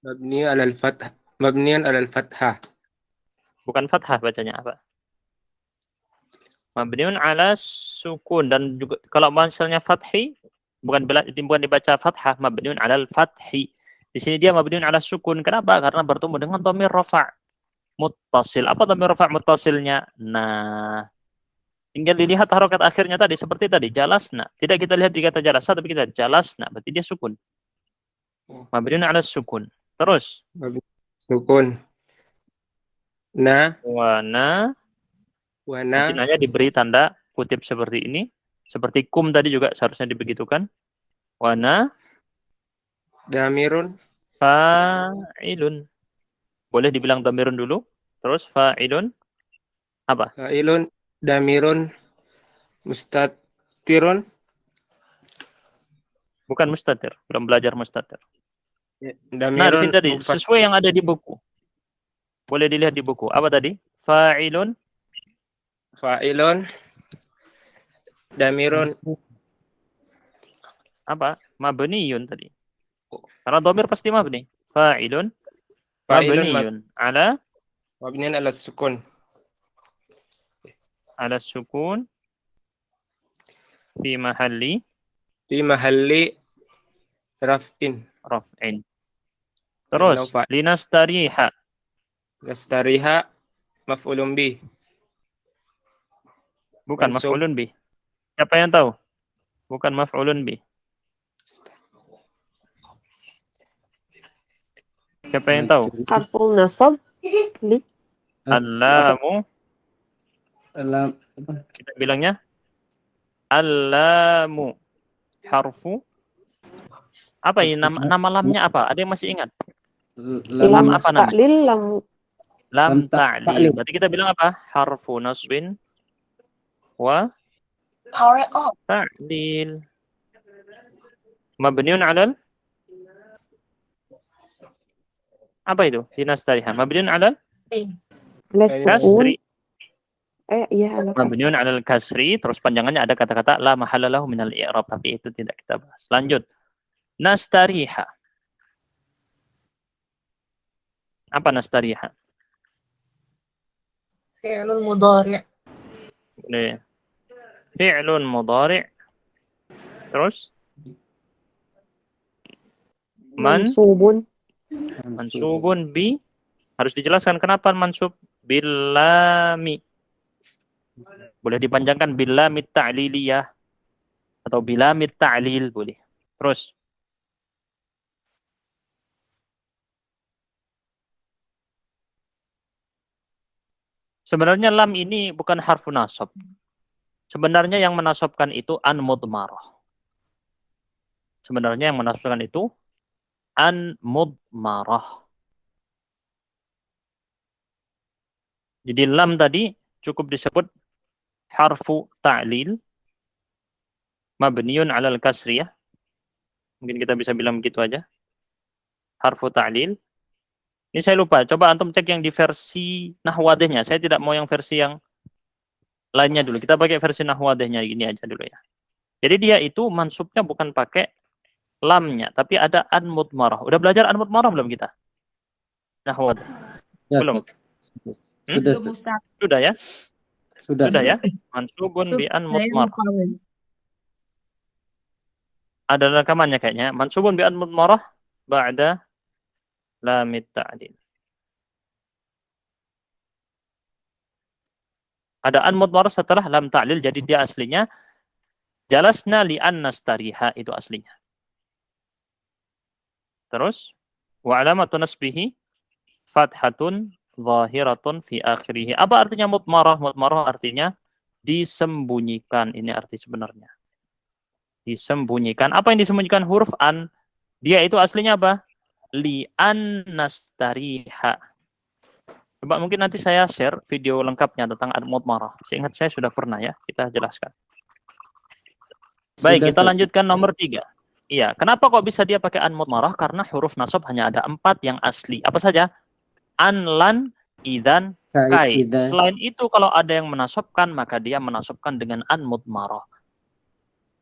mabniyan alal fathah. Bukan fathah bacanya apa? Mabniun ala sukun, dan juga kalau misalnya fathi bukan dibaca fathah, mabniun alal fathi. Di sini dia mabniun ala sukun. Kenapa? Karena bertemu dengan dhamir rafa' muttasil. Apa dhamir rafa' muttasilnya? Nah, tinggal dilihat harokat akhirnya tadi seperti tadi, jalasna. Tidak kita lihat di kata jalasa, tapi kita jalasna, berarti dia sukun. Mabniun ala sukun. Terus Sukun. Na. wana, mungkin aja diberi tanda kutip seperti ini. Seperti kum tadi juga seharusnya dibegitukan. Wana Damirun. fa'ilun. Boleh dibilang damirun dulu. Terus fa'ilun. Apa? Fa'ilun. Damirun. Mustatirun. Bukan mustatir. Belum belajar mustatir. Nah, di Damirun. sini tadi sesuai yang ada di buku. Boleh dilihat di buku. Apa tadi? Fa'ilun. Fa'ilun. Damirun. Apa? Mabniyun tadi. Karena dhamir pasti mabni. Fa'ilun. Fa'ilun Mabniyun. Ala mabniun ala sukun. sukun. Fi mahalli Fi mahalli raf'in. raf'in. Terus linastariha. Nastariha maf'ulun bih. Bukan Mansub. maf'ulun bih. Siapa yang tahu? Bukan maf'ulun bih. Siapa yang tahu? Harful nasab. Li. Allamu. Kita bilangnya allamu. Harfu. Apa ini? Nama lamnya apa? Ada yang masih ingat? Lam apa namanya? Ta'lil, lam. Lam ta'lil. Berarti kita bilang apa? Harfu nasbin wa ta'lil. Mabniun alal. Apa itu? Linastariha. Mabniun alal Ala sukun. kasri. Iya, ala kasri. Mabniun alal kasri. Terus panjangannya ada kata-kata la mahallalahu minal i'rab. Tapi itu tidak kita bahas. Lanjut. Nastariha. Apa nastariha? Fi'lun mudhari'. Boleh. Fi'lun mudhari'. Terus? Mansubun. Mansubun bi. Harus dijelaskan kenapa mansub. Billami. Boleh dipanjangkan billami ta'liliyah. Atau billami ta'lil. Boleh. Terus? Sebenarnya lam ini bukan harfu nasab. Sebenarnya yang menasabkan itu an mudmarah. Sebenarnya yang menasabkan itu an mudmarah. Jadi lam tadi cukup disebut harfu ta'lil mabniun 'alal kasri ya. Mungkin kita bisa bilang begitu aja. Harfu ta'lil. Ini saya lupa. Coba antum cek yang di versi Nahwadihnya. Saya tidak mau yang versi yang lainnya dulu. Kita pakai versi Nahwadihnya gini aja dulu ya. Jadi dia itu mansubnya bukan pakai lamnya, tapi ada an mudmarah. Udah belajar an mudmarah belum kita? Nahwadih. Belum? Sudah ya? Sudah ya? Mansubun bi an mudmarah. Ada rekamannya kayaknya. Mansubun bi an mudmarah ba'da lamit ta'lil. Ada an mudmarah setelah lam ta'lil, jadi dia aslinya jalasna li an nastariha, itu aslinya. Terus wa alamatu nasbihi fathatun zahiratun fi akhirih. Apa artinya mudmarah? Mudmarah artinya disembunyikan. Ini arti sebenarnya. Disembunyikan. Apa yang disembunyikan? Huruf an. Dia itu aslinya apa? Li an nastariha. Coba mungkin nanti saya share video lengkapnya tentang an mudmarah. Seingat saya sudah pernah ya, kita jelaskan. Baik, kita lanjutkan nomor 3. Iya, kenapa kok bisa dia pakai an mudmarah? Karena huruf nasab hanya ada 4 yang asli. Apa saja? An, lan, idan, kai. Selain itu kalau ada yang menasabkan, maka dia menasabkan dengan an mudmarah.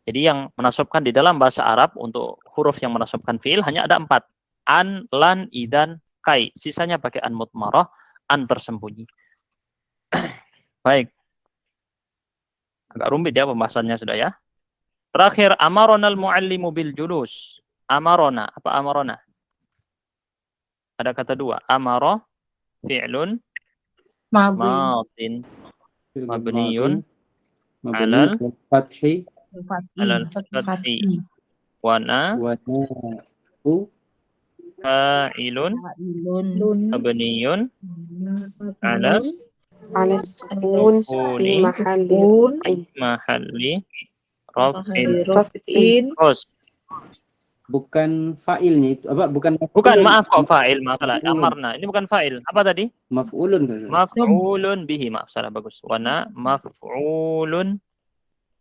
Jadi yang menasabkan di dalam bahasa Arab untuk huruf yang menasabkan fiil hanya ada 4. An, lan, idan, kai. Sisanya pakai an mudmarah, an tersembunyi. Baik. Agak rumit ya pembahasannya sudah ya. Terakhir, amaronal muallimu bil julus. Amarona, apa amarona? Ada kata dua. Amaro, fi'lun, madin, mabniyun, alal, fathi alal fathi, wana, fa'ilun, mabniyun, alal, على السكون في محل mahalli, raf'in. رفع Terus. bukan fa'ilnya itu apa bukan Bukan, maaf kok fa'il, maaf salah. Amarna, ini bukan fa'il. Apa tadi? maf'ulun kan? Maf'ulun bihi, maaf salah, bagus. Wana maf'ulun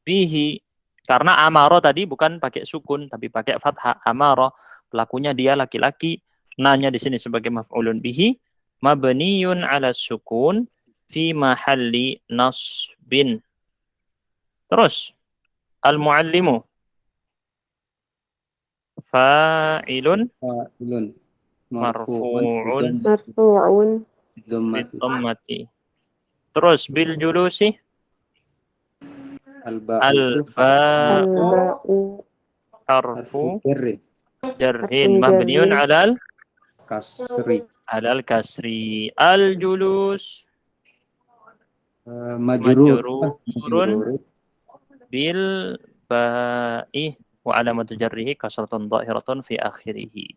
bihi. Karena amaro tadi bukan pakai sukun, tapi pakai fathah. Amaro, pelakunya dia laki-laki. Nanya di sini sebagai maf'ulun bihi. Mabniyun ala sukun fi mahalli nasbin. Terus, al-muallimu. Fa'ilun fa'ilun marfu'un مرفوع bidhammati. Terus bil julusi al-ba'u الباء harfu jarri jarhin mabniun alal kasri kasri. Al julus majrurun bil ba'i wa alamatu jarrihi kasratun dhahiratun fi akhirih.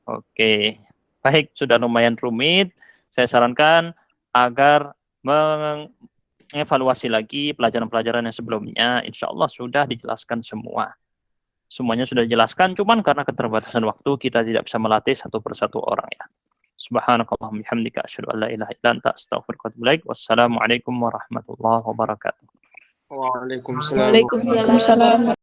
Oke. Baik, sudah lumayan rumit. Saya sarankan agar mengevaluasi lagi pelajaran-pelajaran yang sebelumnya. Insya Allah sudah dijelaskan semua. Semuanya sudah dijelaskan, cuman karena keterbatasan waktu kita tidak bisa melatih satu persatu orang ya. Subhanakallahumma bihamdika asyhadu an la ilaha illa anta astaghfiruka wa atubu ilaik. Wassalamualaikum warahmatullahi wabarakatuh. Waalaikumsalam. Waalaikumsalam.